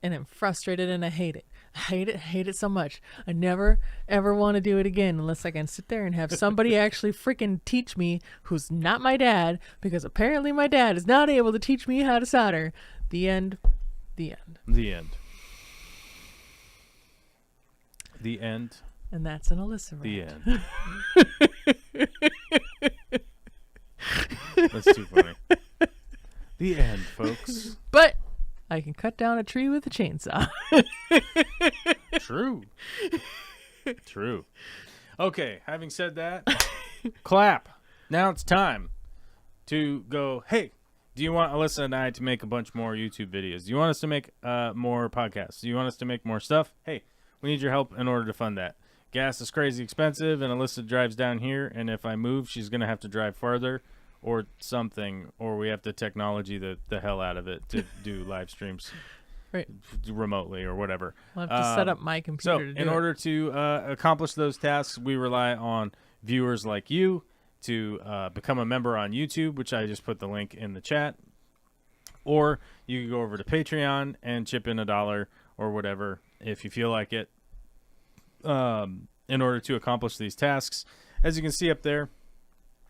S2: and I'm frustrated and I hate it. I hate it so much. I never, ever want to do it again unless I can sit there and have somebody actually freaking teach me who's not my dad, because apparently my dad is not able to teach me how to solder. The end. The end.
S1: The end. The end.
S2: And that's an Alyssa rant.
S1: The end. That's too funny. The end, folks.
S2: But I can cut down a tree with a chainsaw.
S1: True. True. Okay, having said that, clap. Now it's time to go, hey, do you want Alyssa and I to make a bunch more YouTube videos? Do you want us to make more podcasts? Do you want us to make more stuff? Hey, we need your help in order to fund that. Gas is crazy expensive, and Alyssa drives down here, and if I move, she's going to have to drive farther or something, or we have to technology the hell out of it to do live streams
S2: right,
S1: remotely or whatever.
S2: I'll have to set up my computer to do
S1: in order to accomplish those tasks, we rely on viewers like you to become a member on YouTube, which I just put the link in the chat. Or you can go over to Patreon and chip in $1 or whatever if you feel like it in order to accomplish these tasks. As you can see up there,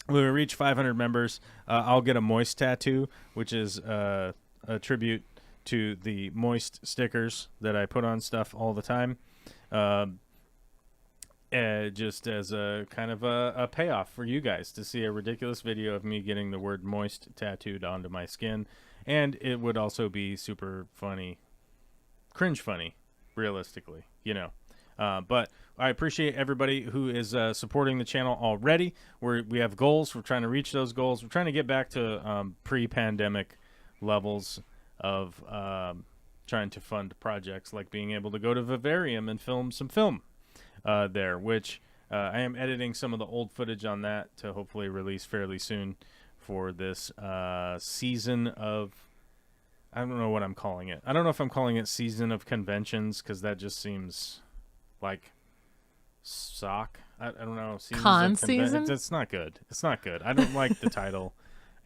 S1: when we reach 500 members, I'll get a Moist tattoo, which is a tribute to the Moist stickers that I put on stuff all the time. Just as a kind of a payoff for you guys to see a ridiculous video of me getting the word Moist tattooed onto my skin. And it would also be super funny, cringe funny, realistically, you know. But I appreciate everybody who is supporting the channel already. We have goals. We're trying to reach those goals. We're trying to get back to pre-pandemic levels of trying to fund projects like being able to go to Vivarium and film some film there, which I am editing some of the old footage on that to hopefully release fairly soon for this season of... I don't know what I'm calling it. I don't know if I'm calling it Season of Conventions, because that just seems... like sock. I don't know.
S2: Con season?
S1: It's not good. It's not good. I don't like the title.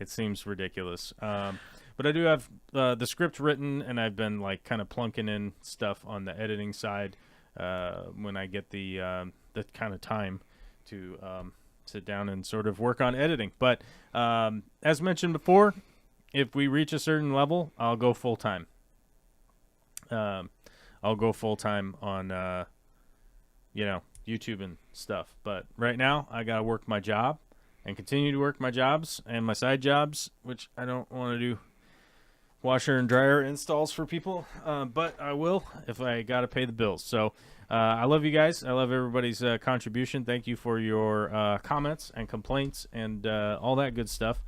S1: It seems ridiculous. But I do have the script written, and I've been like kind of plunking in stuff on the editing side when I get the kind of time to sit down and sort of work on editing. But as mentioned before, if we reach a certain level, I'll go full time. I'll go full time on YouTube and stuff. But right now, I got to work my job and continue to work my jobs and my side jobs, which I don't want to do washer and dryer installs for people. But I will if I got to pay the bills. So I love you guys. I love everybody's contribution. Thank you for your comments and complaints and all that good stuff.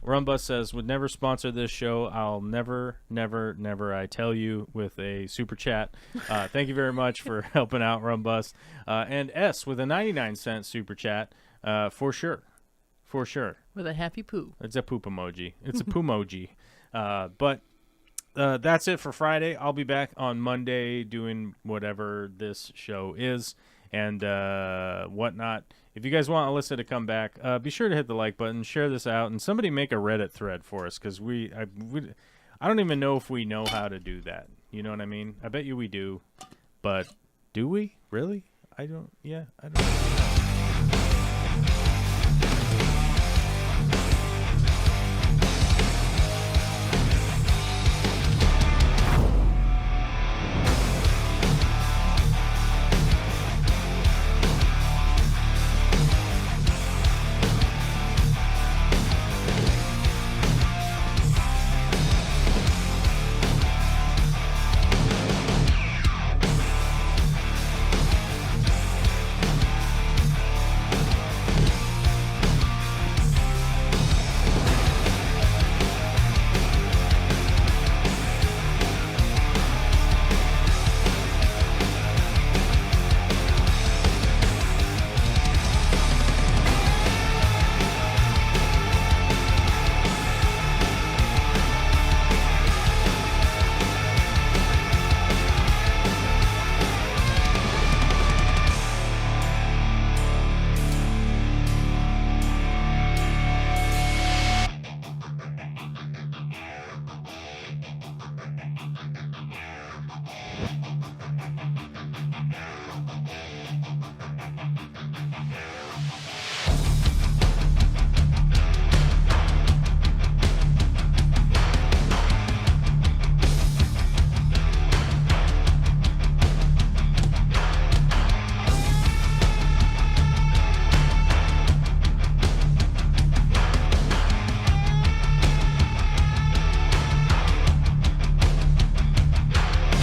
S1: Rumbus says, would never sponsor this show. I'll never, I tell you, with a super chat. Thank you very much for helping out, Rumbus. And S with a 99-cent super chat, for sure. For sure.
S2: With a happy poo.
S1: It's a poop emoji. It's a poomoji. But that's it for Friday. I'll be back on Monday doing whatever this show is. and whatnot. If you guys want Alyssa to come back, be sure to hit the like button, share this out, and somebody make a Reddit thread for us, because I don't even know if we know how to do that. You know what I mean? I bet you we do, but do we really? I don't know.